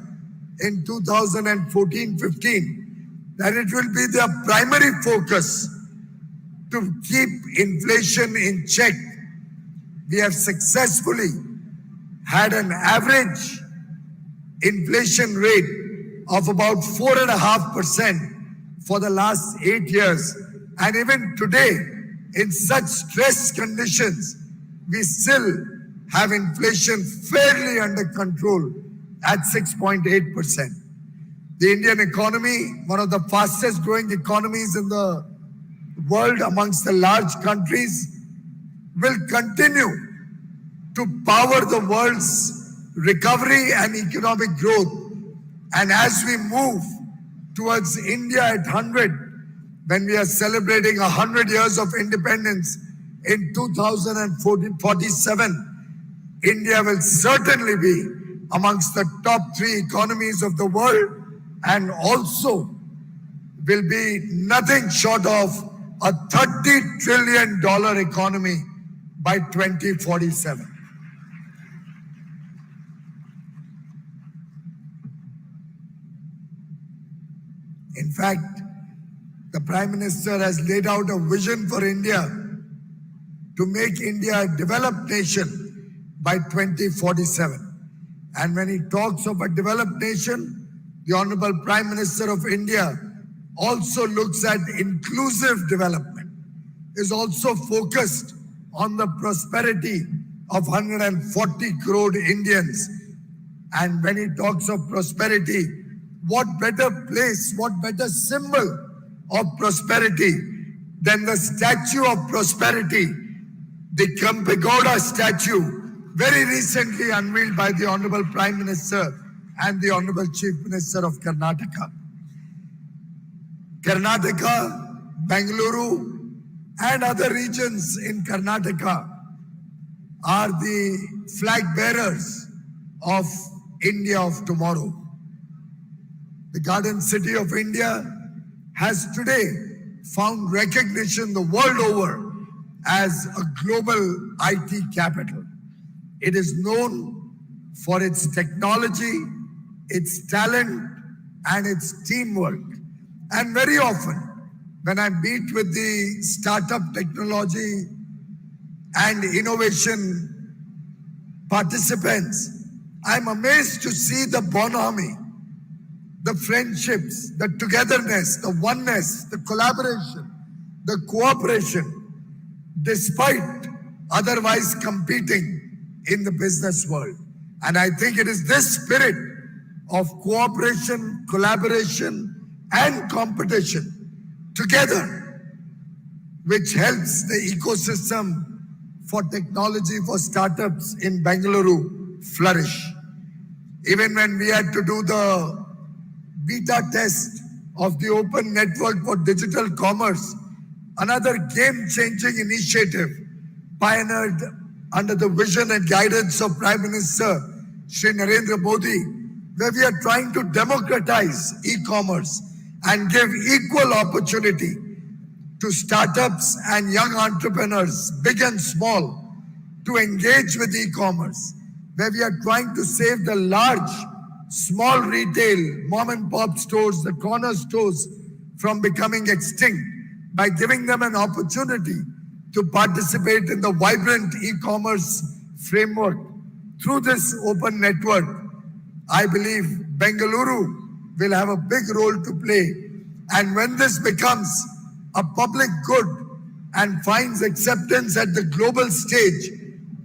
in 2014-15, that it will be their primary focus to keep inflation in check. We have successfully had an average inflation rate of about 4.5% for the last 8 years. And even today, in such stress conditions, we still have inflation fairly under control at 6.8%. The Indian economy, one of the fastest growing economies in the world amongst the large countries, will continue to power the world's recovery and economic growth. And as we move towards India at 100, when we are celebrating 100 years of independence in 2047, India will certainly be amongst the top 3 economies of the world, and also will be nothing short of a $30 trillion economy by 2047. In fact, the Prime Minister has laid out a vision for India to make India a developed nation by 2047. And when he talks of a developed nation, the Honorable Prime Minister of India also looks at inclusive development, is also focused on the prosperity of 140 crore Indians. And when he talks of prosperity, what better place, what better symbol of prosperity than the Statue of Prosperity, the Kempegoda statue, very recently unveiled by the Honorable Prime Minister and the Honorable Chief Minister of Karnataka. Karnataka, Bengaluru, and other regions in Karnataka are the flag bearers of India of tomorrow. The Garden City of India has today found recognition the world over as a global IT capital. It is known for its technology, its talent, and its teamwork. And very often, when I meet with the startup technology and innovation participants, I'm amazed to see the bonhomie, the friendships, the togetherness, the oneness, the collaboration, the cooperation, despite otherwise competing in the business world. And I think it is this spirit of cooperation, collaboration, and competition together which helps the ecosystem for technology for startups in Bengaluru flourish. Even when we had to do the beta test of the open network for digital commerce, another game-changing initiative pioneered under the vision and guidance of Prime Minister Shri Narendra Modi, where we are trying to democratize e-commerce and give equal opportunity to startups and young entrepreneurs, big and small, to engage with e-commerce, where we are trying to save the large, small retail, mom and pop stores, the corner stores from becoming extinct by giving them an opportunity to participate in the vibrant e-commerce framework. Through this open network, I believe Bengaluru will have a big role to play. And when this becomes a public good and finds acceptance at the global stage,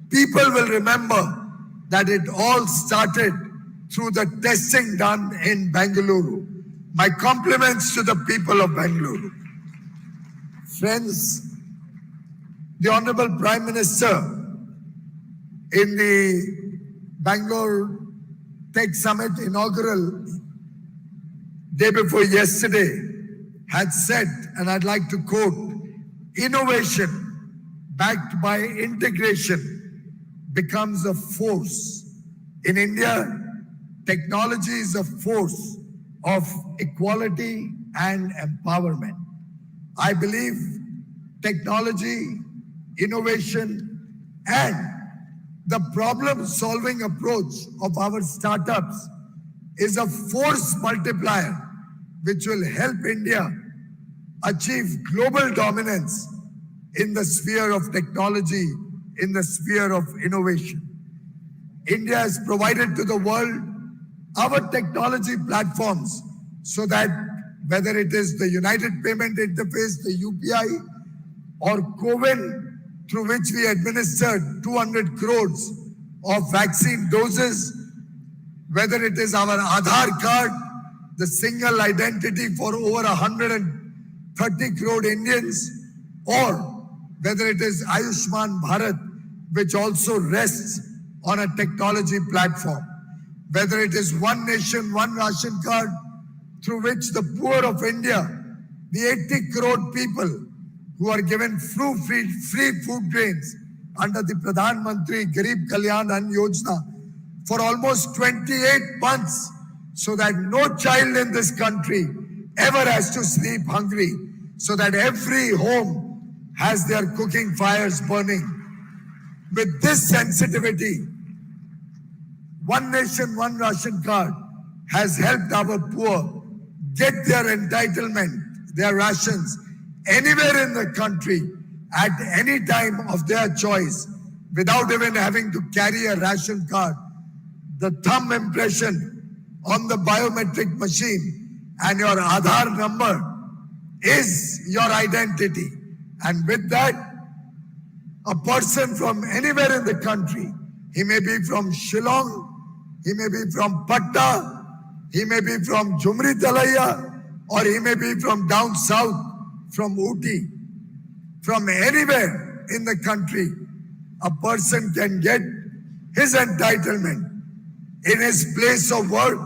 people will remember that it all started through the testing done in Bengaluru. My compliments to the people of Bengaluru. Friends, the Honorable Prime Minister in the Bangalore Tech Summit inaugural day before yesterday had said, and I'd like to quote, innovation backed by integration becomes a force. In India, technology is a force of equality and empowerment. I believe technology, innovation, and the problem-solving approach of our startups is a force multiplier which will help India achieve global dominance in the sphere of technology, in the sphere of innovation. India has provided to the world our technology platforms so that whether it is the United Payment Interface, the UPI, or CoWIN, through which we administered 200 crores of vaccine doses, whether it is our Aadhaar card, the single identity for over 130 crore Indians, or whether it is Ayushman Bharat, which also rests on a technology platform, whether it is One Nation, One Ration Card, through which the poor of India, the 80 crore people who are given free food grains under the Pradhan Mantri Garib Kalyan Ann Yojana for almost 28 months, so that no child in this country ever has to sleep hungry, so that every home has their cooking fires burning. With this sensitivity, One Nation, One Ration Card has helped our poor get their entitlement, their rations, anywhere in the country at any time of their choice without even having to carry a ration card. The thumb impression on the biometric machine and your Aadhaar number is your identity. And with that, a person from anywhere in the country, he may be from Shillong, he may be from Patta, he may be from Jumri Talaya, or he may be from down south, from Ooty, from anywhere in the country, a person can get his entitlement in his place of work,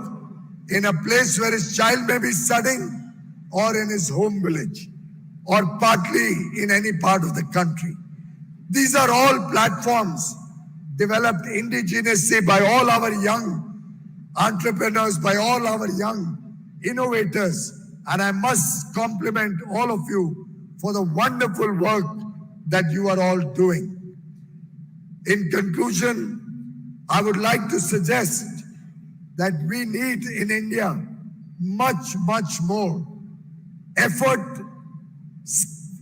in a place where his child may be studying, or in his home village. or partly in any part of the country. These are all platforms developed indigenously by all our young entrepreneurs, by all our young innovators. And I must compliment all of you for the wonderful work that you are all doing. In conclusion, I would like to suggest that we need in India much, much more effort,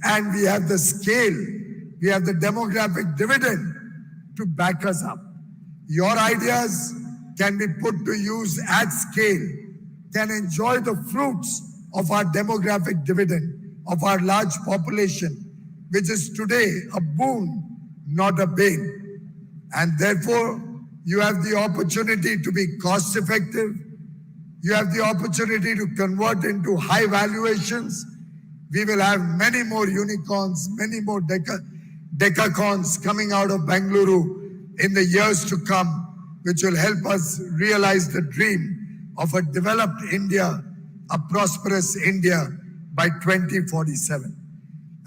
and we have the scale, we have the demographic dividend to back us up. Your ideas can be put to use at scale, can enjoy the fruits of our demographic dividend, of our large population, which is today a boon, not a bane. And therefore, you have the opportunity to be cost effective. You have the opportunity to convert into high valuations. We will have many more unicorns, many more decacons coming out of Bengaluru in the years to come, which will help us realize the dream of a developed India, a prosperous India by 2047.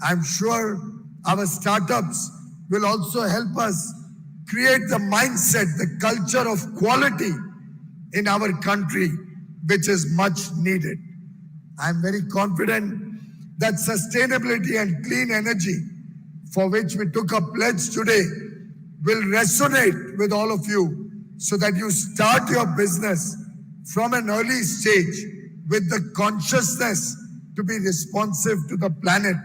I'm sure our startups will also help us create the mindset, the culture of quality in our country, which is much needed. I'm very confident that sustainability and clean energy, for which we took a pledge today, will resonate with all of you so that you start your business from an early stage with the consciousness to be responsive to the planet,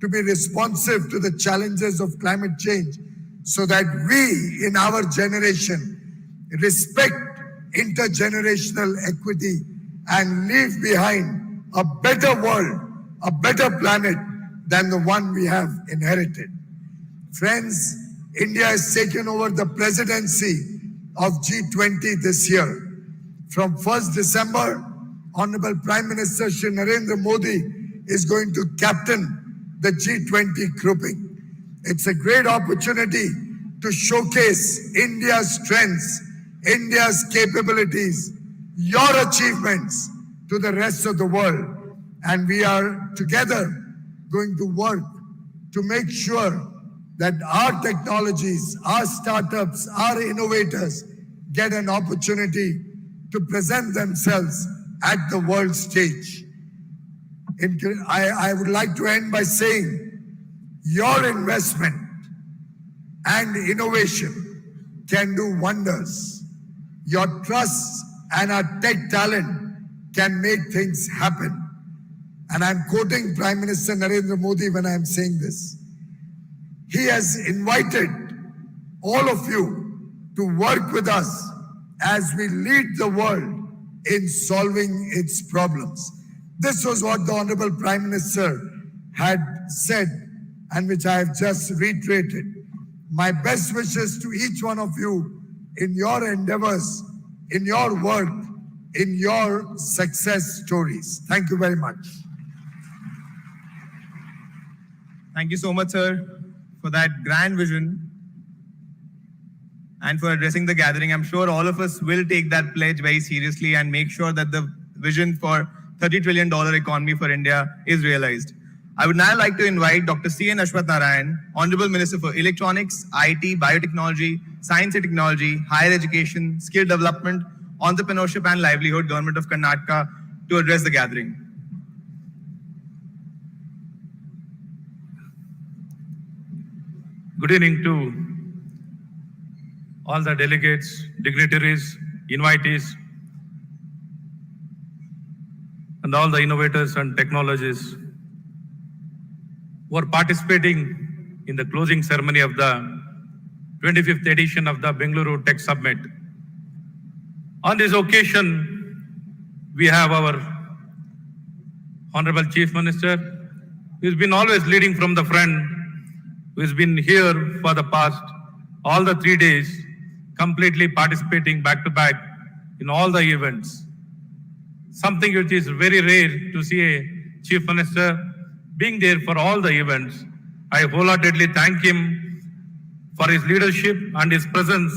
to be responsive to the challenges of climate change, so that we in our generation respect intergenerational equity and leave behind a better world, a better planet than the one we have inherited. Friends, India has taken over the presidency of G20 this year. From 1st December, Honorable Prime Minister Shri Narendra Modi is going to captain the G20 grouping. It's a great opportunity to showcase India's strengths, India's capabilities, your achievements to the rest of the world. And we are together going to work to make sure that our technologies, our startups, our innovators get an opportunity to present themselves at the world stage. I would like to end by saying your investment and innovation can do wonders. Your trust and our tech talent can make things happen. And I'm quoting Prime Minister Narendra Modi when I'm saying this. He has invited all of you to work with us as we lead the world in solving its problems. This was what the Honorable Prime Minister had said, and which I have just reiterated. My best wishes to each one of you in your endeavors, in your work, in your success stories. Thank you very much. Thank you so much, sir, for that grand vision and for addressing the gathering. I'm sure all of us will take that pledge very seriously and make sure that the vision for $30 trillion economy for India is realized. I would now like to invite Dr. C.N. Ashwath Narayan, Honorable Minister for Electronics, IT, Biotechnology, Science and Technology, Higher Education, Skill Development, Entrepreneurship and Livelihood, Government of Karnataka, to address the gathering. Good evening to all the delegates, dignitaries, invitees, and all the innovators and technologists who are participating in the closing ceremony of the 25th edition of the Bengaluru Tech Summit. On this occasion, we have our Honorable Chief Minister, who has been always leading from the front, who has been here for the past all the 3 days, completely participating back to back in all the events. Something which is very rare to see a Chief Minister being there for all the events. I wholeheartedly thank him for his leadership and his presence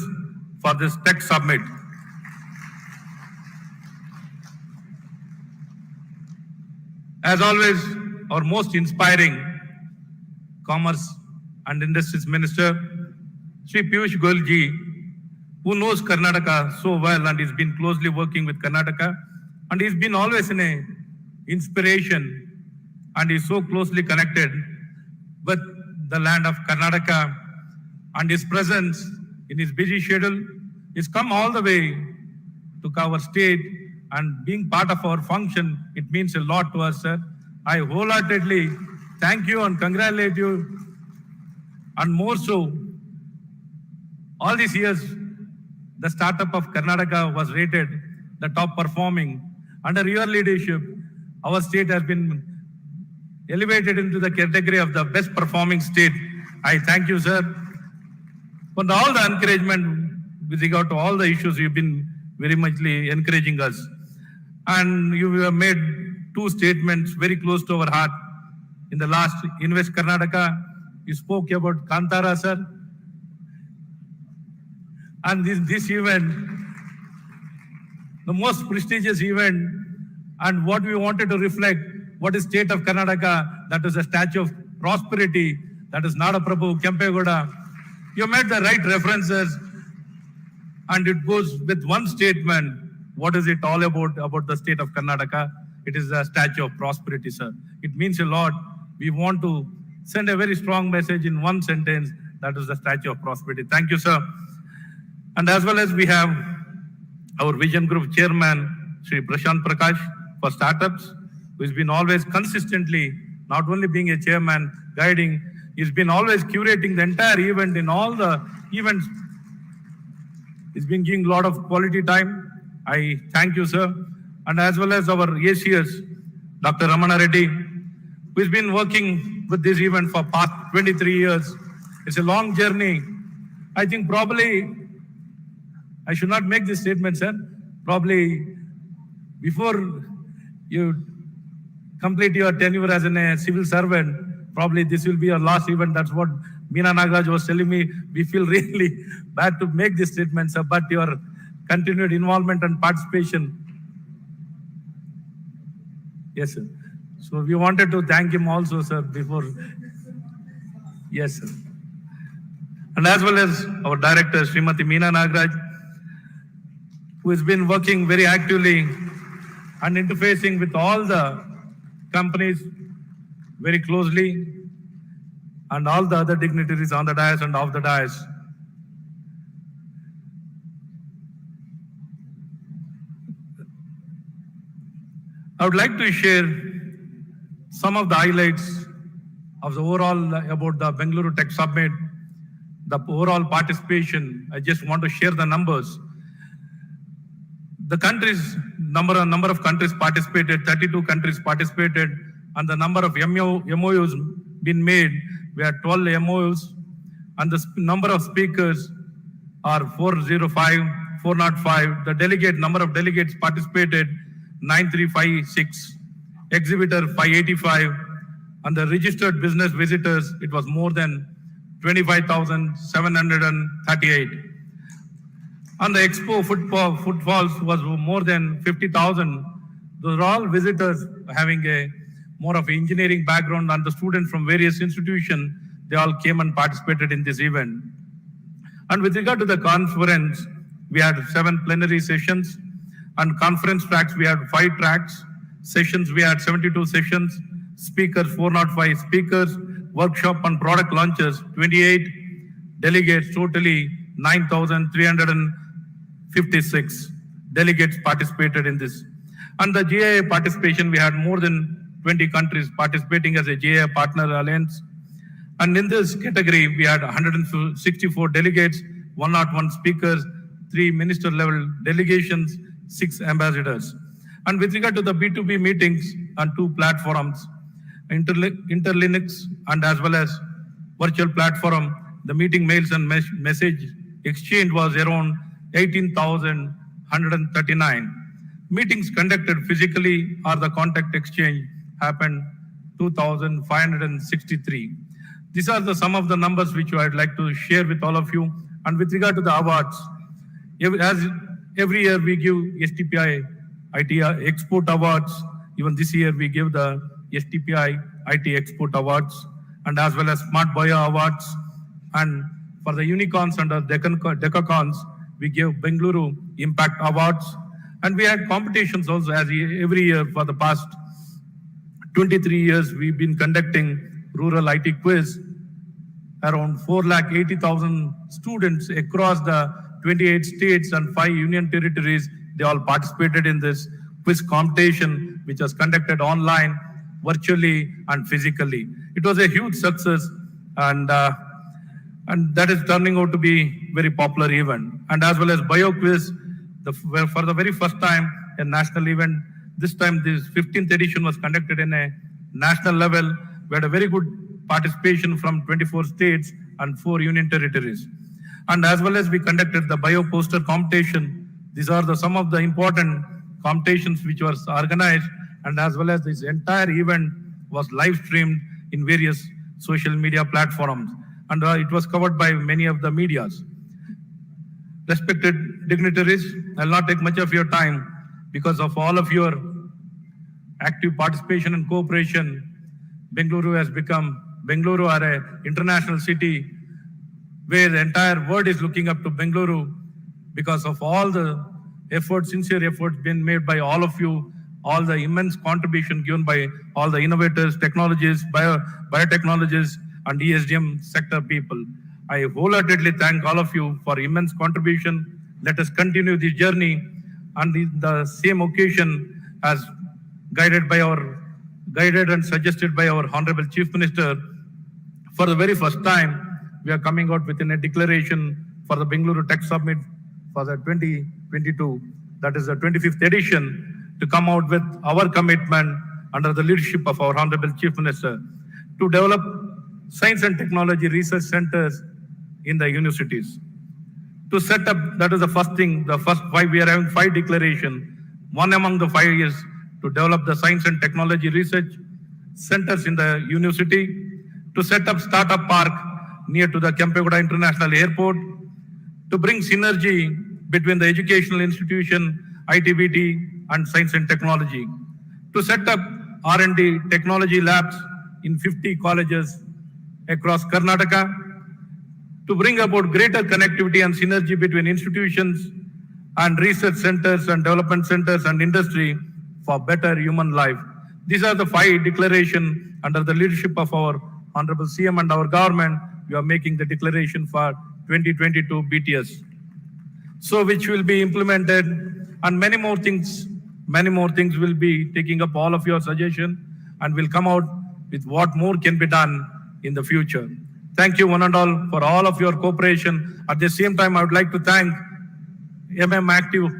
for this Tech Summit. As always, our most inspiring Commerce and Industries Minister, Sri Piyush Goyal ji, who knows Karnataka so well and has been closely working with Karnataka, and he's been always an inspiration and is so closely connected with the land of Karnataka, and his presence in his busy schedule is come all the way to our state, and being part of our function, it means a lot to us, sir. I wholeheartedly thank you and congratulate you, and more so, all these years, the startup of Karnataka was rated the top performing. Under your leadership, our state has been elevated into the category of the best performing state. I thank you, sir, for all the encouragement with regard to all the issues you've been very muchly encouraging us. And you have made two statements very close to our heart. In the last Invest Karnataka, you spoke about Kantara, sir. And this event, the most prestigious event, and what we wanted to reflect, what is state of Karnataka, that is a statue of prosperity, that is Nadaprabhu, Kempegoda. You made the right references, and it goes with one statement. What is it all about the state of Karnataka? It is a statue of prosperity, sir. It means a lot. We want to send a very strong message in one sentence, that is the statue of prosperity. Thank you, sir. And as well as we have our Vision Group Chairman, Sri Prashant Prakash, for startups, who has been always consistently, not only being a chairman, guiding, he's been always curating the entire event in all the events. He's been giving a lot of quality time. I thank you, sir. And as well as our ACS, Dr. Ramana Reddy, who has been working with this event for past 23 years. It's a long journey. I think probably, I should not make this statement, sir. Probably before you complete your tenure as a civil servant, probably this will be your last event. That's what Meena Nagaraj was telling me. We feel really bad to make this statement, sir, but your continued involvement and participation. Yes, sir. So we wanted to thank him also, sir, before. Yes, sir. And as well as our director, Srimati Meena Nagaraj, who has been working very actively and interfacing with all the companies very closely, and all the other dignitaries on the dais and off the dais. I would like to share some of the highlights of the overall about the Bengaluru Tech Summit, the overall participation. I just want to share the numbers. The countries, number of countries participated, 32 countries participated, and the number of MOUs been made, we had 12 MOUs, and the number of speakers are 405. The number of delegates participated, 9356, exhibitor 585, and the registered business visitors, it was more than 25,738. And the expo footfalls was more than 50,000. Those are all visitors having a more of engineering background, and the students from various institutions, they all came and participated in this event. And with regard to the conference, we had 7 plenary sessions, and conference tracks, we had 5 tracks. Sessions, we had 72 sessions. Speakers, 405 speakers. Workshop and product launches, 28. Delegates, totally 9,356 delegates participated in this. And the GIA participation, we had more than 20 countries participating as a GIA partner alliance. And in this category, we had 164 delegates, 101 speakers, 3 minister level delegations, 6 ambassadors. And with regard to the B2B meetings and 2 platforms, Interlinux and as well as virtual platform, the meeting mails and message exchange was around 18,139. Meetings conducted physically or the contact exchange happened 2,563. These are some of the numbers which I'd like to share with all of you. And with regard to the awards, as every year we give STPI IT Export Awards. Even this year we give the STPI IT Export Awards, and as well as Smart Bio Awards. And for the unicorns under decacons, we gave Bengaluru Impact Awards. And we had competitions also as every year for the past 23 years. We've been conducting rural IT quiz. Around 480,000 students across the 28 states and 5 union territories, they all participated in this quiz competition, which was conducted online, virtually and physically. It was a huge success, and that is turning out to be very popular event. And as well as Bio Quiz, for the very first time, a national event. This time, this 15th edition was conducted in a national level. We had a very good participation from 24 states and 4 union territories. And as well as we conducted the Bio Poster competition. These are some of the important competitions which was organized, and as well as this entire event was live streamed in various social media platforms, and it was covered by many of the medias. Respected dignitaries, I'll not take much of your time because of all of your active participation and cooperation. Bengaluru has become an international city where the entire world is looking up to Bengaluru because of all the efforts, sincere efforts being made by all of you, all the immense contribution given by all the innovators, technologists, biotechnologists, and ESDM sector people. I wholeheartedly thank all of you for immense contribution. Let us continue this journey on the same occasion as guided and suggested by our Honorable Chief Minister. For the very first time, we are coming out within a declaration for the Bengaluru Tech Summit for the 2022, that is the 25th edition, to come out with our commitment under the leadership of our Honorable Chief Minister to develop science and technology research centers in the universities. To set up, that is the first thing, the first 5, we are having 5 declarations. One among the 5 is to develop the science and technology research centers in the university, to set up startup park near to the Kempegowda International Airport, to bring synergy between the educational institution, ITBT, and science and technology, to set up R&D technology labs in 50 colleges across Karnataka, to bring about greater connectivity and synergy between institutions and research centers and development centers and industry for better human life. These are the 5 declarations under the leadership of our Honorable CM and our government. We are making the declaration for 2022 BTS. So which will be implemented, and many more things will be taking up all of your suggestions, and will come out with what more can be done in the future. Thank you one and all for all of your cooperation. At the same time, I would like to thank Active,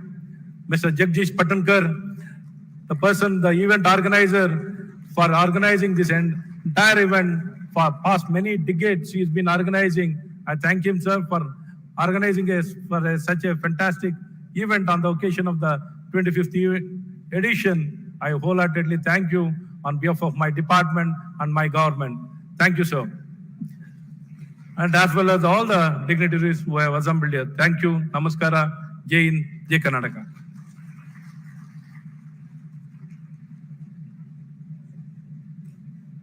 Mr. Jagdish Patankar, the event organizer, for organizing this entire event for past many decades. He has been organizing. I thank him, sir, for organizing such a fantastic event on the occasion of the 25th edition. I wholeheartedly thank you on behalf of my department and my government. Thank you, sir. And as well as all the dignitaries who have assembled here. Thank you. Namaskara. Jai Hind, Zee Kannada.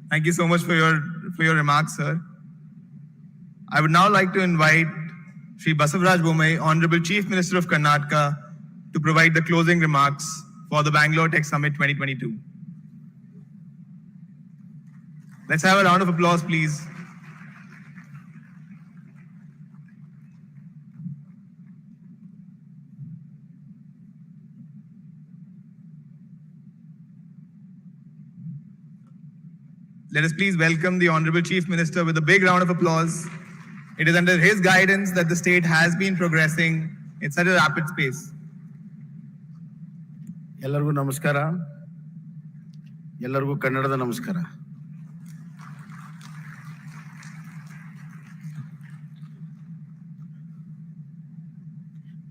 Thank you so much for your remarks, sir. I would now like to invite Shri Basavaraj Bommai, Honorable Chief Minister of Karnataka, to provide the closing remarks for the Bangalore Tech Summit 2022. Let's have a round of applause, please. Let us please welcome the Honorable Chief Minister with a big round of applause. It is under his guidance that the state has been progressing in such a rapid pace. ಎಲ್ಲರಿಗೂ ನಮಸ್ಕಾರ. ಎಲ್ಲರಿಗೂ ಕನ್ನಡದ ನಮಸ್ಕಾರ.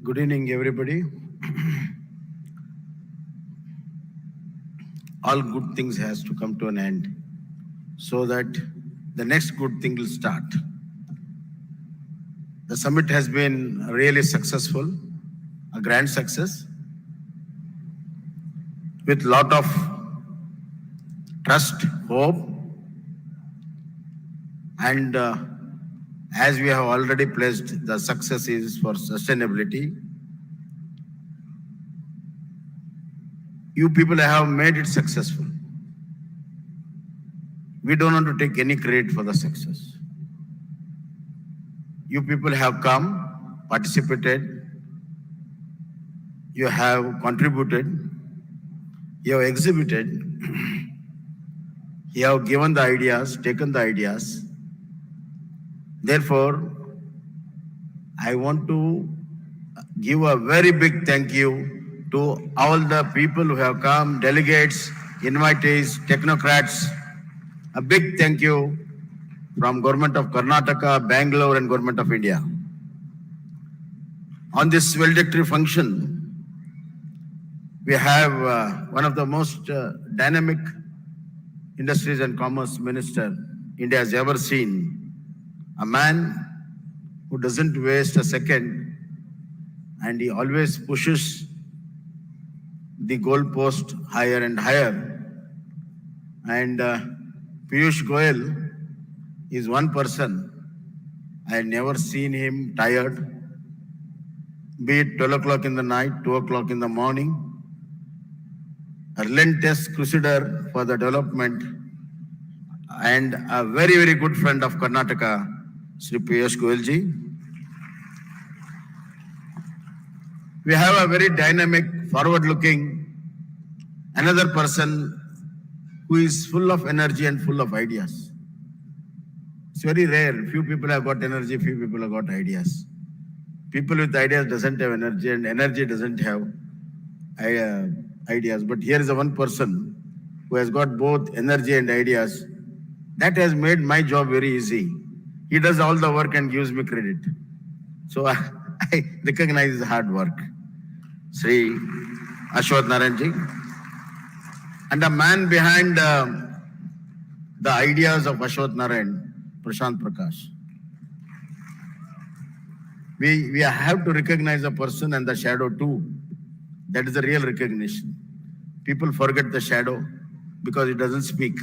Good evening, everybody. All good things has to come to an end, so that the next good thing will start. The summit has been really successful, a grand success, with lot of trust, hope, and as we have already pledged, the success is for sustainability. You people have made it successful. We don't want to take any credit for the success. You people have come, participated, you have contributed, you have exhibited, you have given the ideas, taken the ideas. Therefore, I want to give a very big thank you to all the people who have come, delegates, invitees, technocrats. A big thank you from Government of Karnataka, Bangalore, and Government of India. On this valedictory function, we have one of the most dynamic industries and commerce minister India has ever seen. A man who doesn't waste a second, and he always pushes the goalpost higher and higher. And Piyush Goyal is one person I have never seen him tired, be it 12 o'clock in the night, 2 o'clock in the morning. A relentless crusader for the development, and a very, very good friend of Karnataka, Sri Piyush Goyal ji. We have a very dynamic, forward-looking, another person who is full of energy and full of ideas. It's very rare. Few people have got energy, few people have got ideas. People with ideas doesn't have energy, and energy doesn't have ideas. But here is a one person who has got both energy and ideas. That has made my job very easy. He does all the work and gives me credit. So I recognize his hard work. Sri Ashwath Narayanji. And the man behind the ideas of Ashwath Narayan, Prashant Prakash. We have to recognize a person and the shadow too. That is the real recognition. People forget the shadow because it doesn't speak.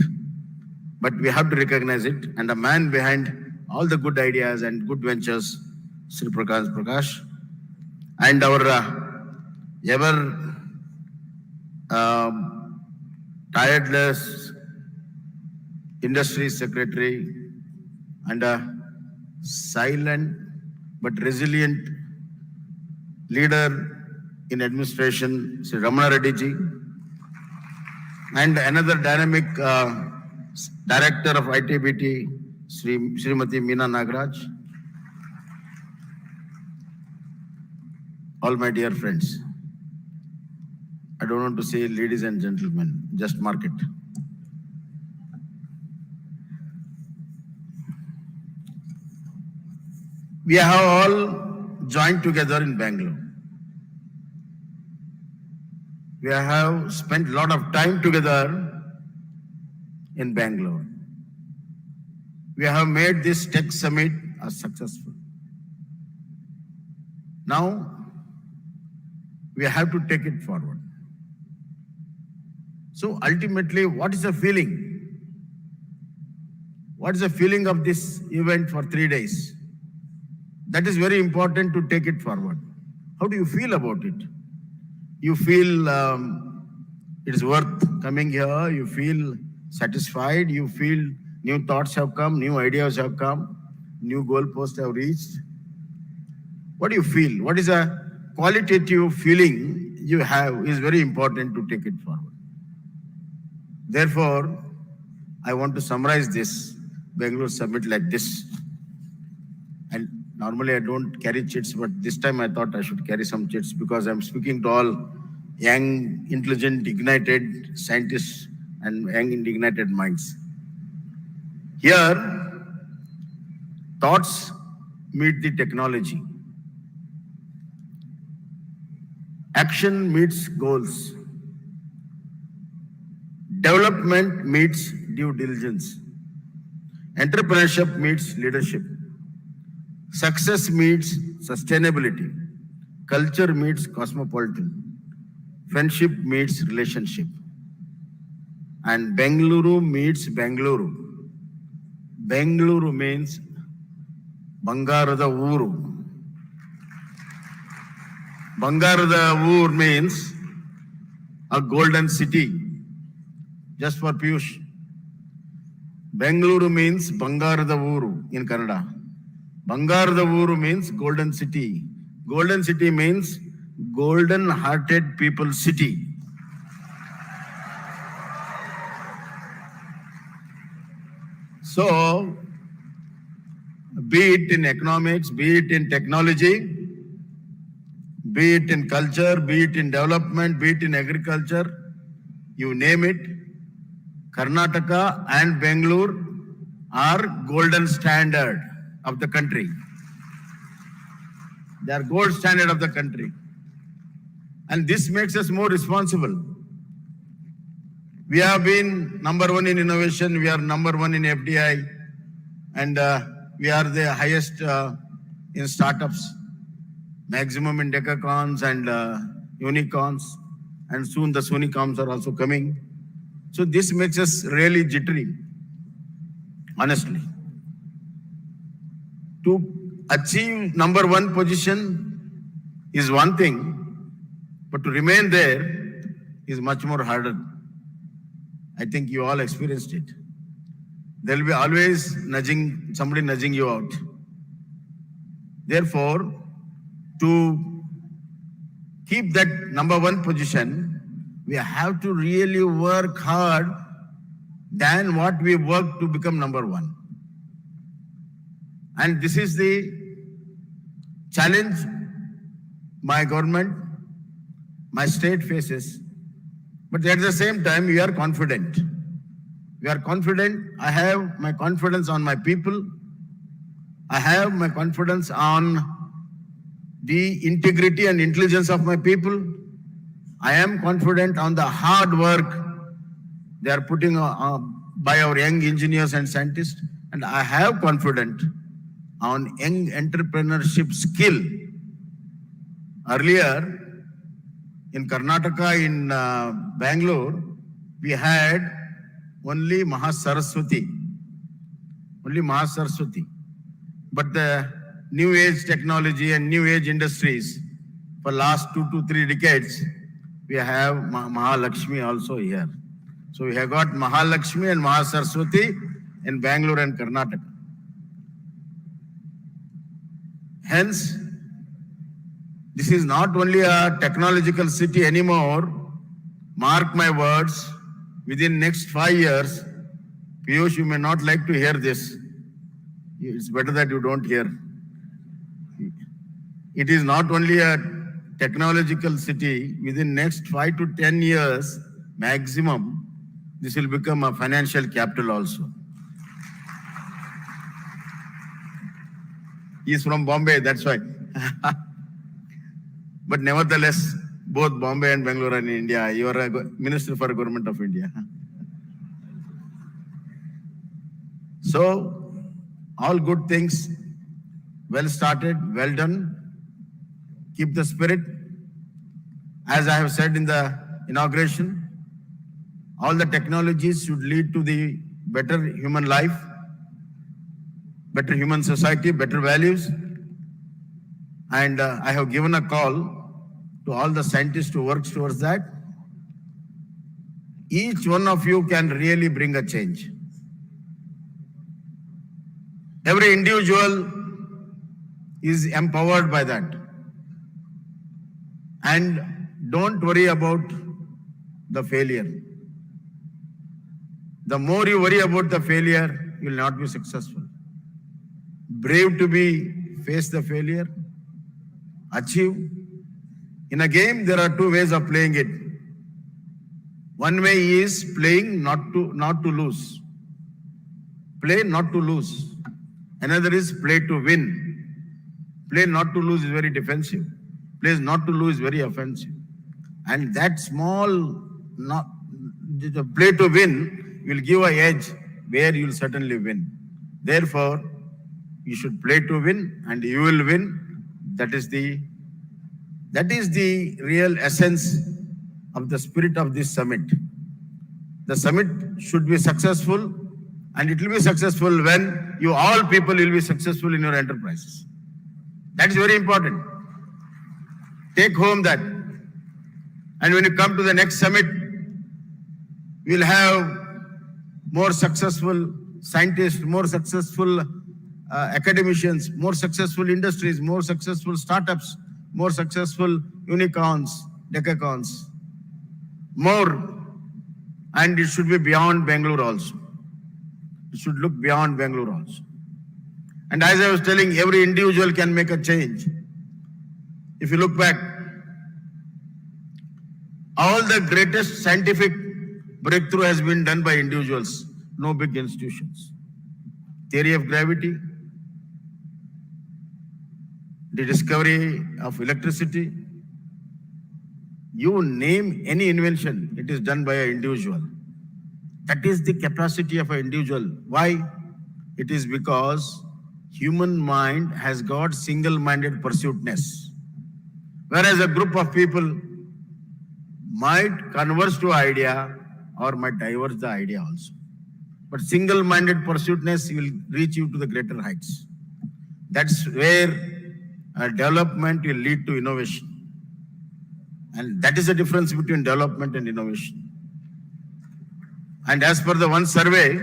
But we have to recognize it. And the man behind all the good ideas and good ventures, Sri Prakash. And our ever tireless industry secretary and a silent but resilient leader in administration, Sri Ramana Reddy ji, and another dynamic director of ITBT, Srimati Meena Nagaraj. All my dear friends, I don't want to say ladies and gentlemen, just mark it. We have all joined together in Bangalore. We have spent a lot of time together in Bangalore. We have made this tech summit successful. Now, we have to take it forward. So ultimately, what is the feeling? What is the feeling of this event for 3 days? That is very important to take it forward. How do you feel about it? You feel it is worth coming here, you feel satisfied, you feel new thoughts have come, new ideas have come, new goalposts have reached. What do you feel? What is a qualitative feeling you have is very important to take it forward. Therefore, I want to summarize this Bangalore summit like this. And normally I don't carry chits, but this time I thought I should carry some chits because I'm speaking to all young, intelligent, ignited scientists and young, ignited minds. Here, thoughts meet the technology. Action meets goals. Development meets due diligence. Entrepreneurship meets leadership. Success meets sustainability. Culture meets cosmopolitan. Friendship meets relationship. and Bengaluru meets Bengaluru. Bengaluru means Bangarada Uru. Bangarada Ur means a golden city. Just for Piyush. Bengaluru means Bangarada Uru in Kannada. Bangarada Uru means golden city. Golden city means golden hearted people city. So, be it in economics, be it in technology, be it in culture, be it in development, be it in agriculture, you name it, Karnataka and Bengaluru are golden standard of the country. They are gold standard of the country. And this makes us more responsible. We have been number one in innovation, we are number one in FDI, and we are the highest in startups, maximum in decacons and unicorns, and soon the Sunicorns are also coming. So this makes us really jittery, honestly. To achieve number one position is one thing, but to remain there is much more harder. I think you all experienced it. There will be always somebody nudging you out. Therefore, to keep that number one position, we have to really work hard than what we work to become number one. And this is the challenge my government, my state faces. But at the same time, we are confident. We are confident. I have my confidence on my people. I have my confidence on the integrity and intelligence of my people. I am confident on the hard work they are putting by our young engineers and scientists. And I have confidence on young entrepreneurship skill. Earlier, in Karnataka, in Bangalore, we had only Mahasaraswati. Only Mahasaraswati. But the new age technology and new age industries for last 2 to 3 decades, we have Mahalakshmi also here. So we have got Mahalakshmi and Mahasaraswati in Bangalore and Karnataka. Hence, this is not only a technological city anymore. Mark my words, within next 5 years, Piyush, you may not like to hear this. It's better that you don't hear. It is not only a technological city. Within next 5 to 10 years, maximum, this will become a financial capital also. He is from Bombay, that's why. But nevertheless, both Bombay and Bengaluru are in India. You are a minister for government of India. So, all good things, well started, well done. Keep the spirit. As I have said in the inauguration, all the technologies should lead to the better human life, better human society, better values. And I have given a call to all the scientists who work towards that. Each one of you can really bring a change. Every individual is empowered by that. And don't worry about the failure. The more you worry about the failure, you will not be successful. Brave to face the failure, achieve. In a game, there are 2 ways of playing it. One way is playing not to lose. Play not to lose. Another is play to win. Play not to lose is very defensive. Play not to lose is very offensive. And that the play to win will give an edge where you will certainly win. Therefore, you should play to win and you will win. That is the real essence of the spirit of this summit. The summit should be successful, and it will be successful when you all people will be successful in your enterprises. That is very important. Take home that. And when you come to the next summit, we will have more successful scientists, more successful academicians, more successful industries, more successful startups, more successful unicorns, decacorns, more. And it should be beyond Bengaluru also. It should look beyond Bengaluru also. And as I was telling, every individual can make a change. If you look back, all the greatest scientific breakthrough has been done by individuals, no big institutions. Theory of gravity, the discovery of electricity, you name any invention, it is done by an individual. That is the capacity of an individual. Why? It is because human mind has got single-minded pursuitness. Whereas a group of people might converge to idea or might diverge the idea also. But single-minded pursuitness will reach you to the greater heights. That's where development will lead to innovation. And that is the difference between development and innovation. And as per the one survey,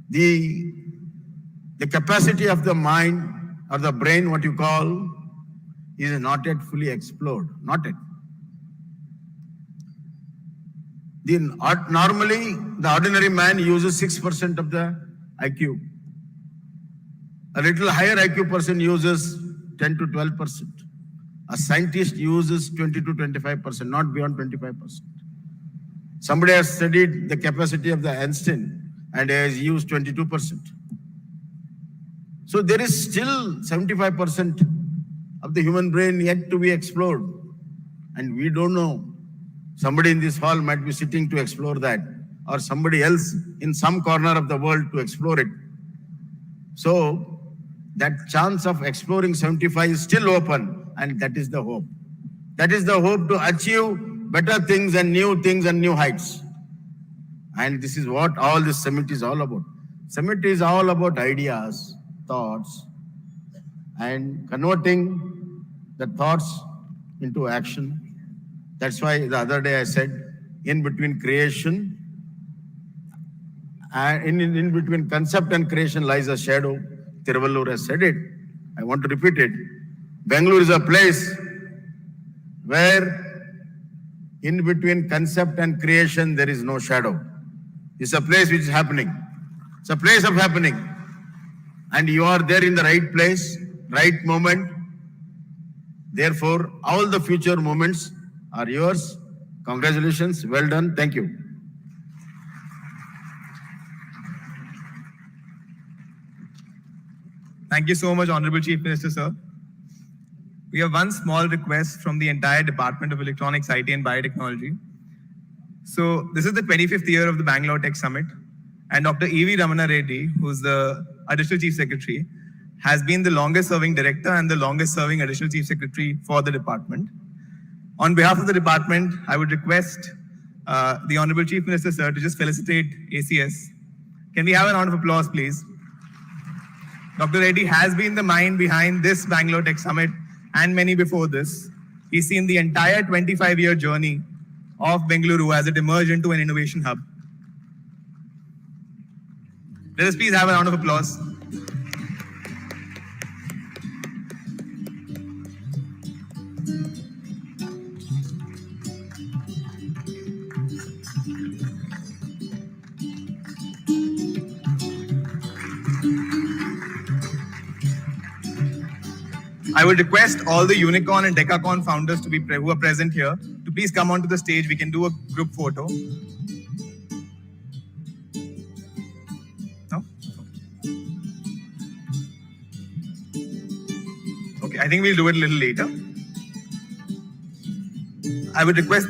the capacity of the mind or the brain, what you call, is not yet fully explored. Not yet. Normally, the ordinary man uses 6% of the IQ. A little higher IQ person uses 10 to 12%. A scientist uses 20 to 25%, not beyond 25%. Somebody has studied the capacity of the Einstein and has used 22%. So there is still 75% of the human brain yet to be explored. And we don't know. Somebody in this hall might be sitting to explore that, or somebody else in some corner of the world to explore it. So that chance of exploring 75 is still open, and that is the hope. That is the hope to achieve better things and new heights. And this is what all this summit is all about. Summit is all about ideas, thoughts, and converting the thoughts into action. That's why the other day I said, in between creation, and in between concept and creation lies a shadow. Tiruvallur has said it. I want to repeat it. Bengaluru is a place where in between concept and creation there is no shadow. It's a place which is happening. It's a place of happening. And you are there in the right place, right moment. Therefore, all the future moments are yours. Congratulations. Well done. Thank you. Thank you so much, Honorable Chief Minister, sir. We have one small request from the entire Department of Electronics, IT and Biotechnology. So this is the 25th year of the Bangalore Tech Summit, and Dr. E.V. Ramana Reddy, who's the Additional Chief Secretary, has been the longest serving director and the longest serving Additional Chief Secretary for the department. On behalf of the department, I would request the Honorable Chief Minister, sir, to just felicitate ACS. Can we have a round of applause, please? Dr. Reddy has been the mind behind this Bangalore Tech Summit and many before this. He's seen the entire 25-year journey of Bengaluru as it emerged into an innovation hub. Let us please have a round of applause. I would request all the unicorn and decacorn founders to be who are present here to please come onto the stage. We can do a group photo. No? Okay, I think we'll do it a little later. I would request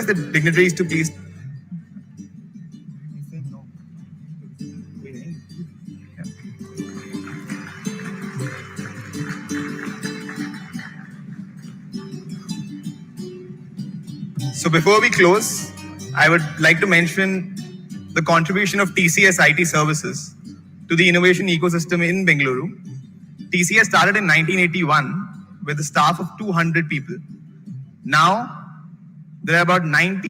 the dignitaries to please. So before we close, I would like to mention the contribution of TCS IT Services to the innovation ecosystem in Bengaluru. TCS started in 1981 with a staff of 200 people. Now, there are about 90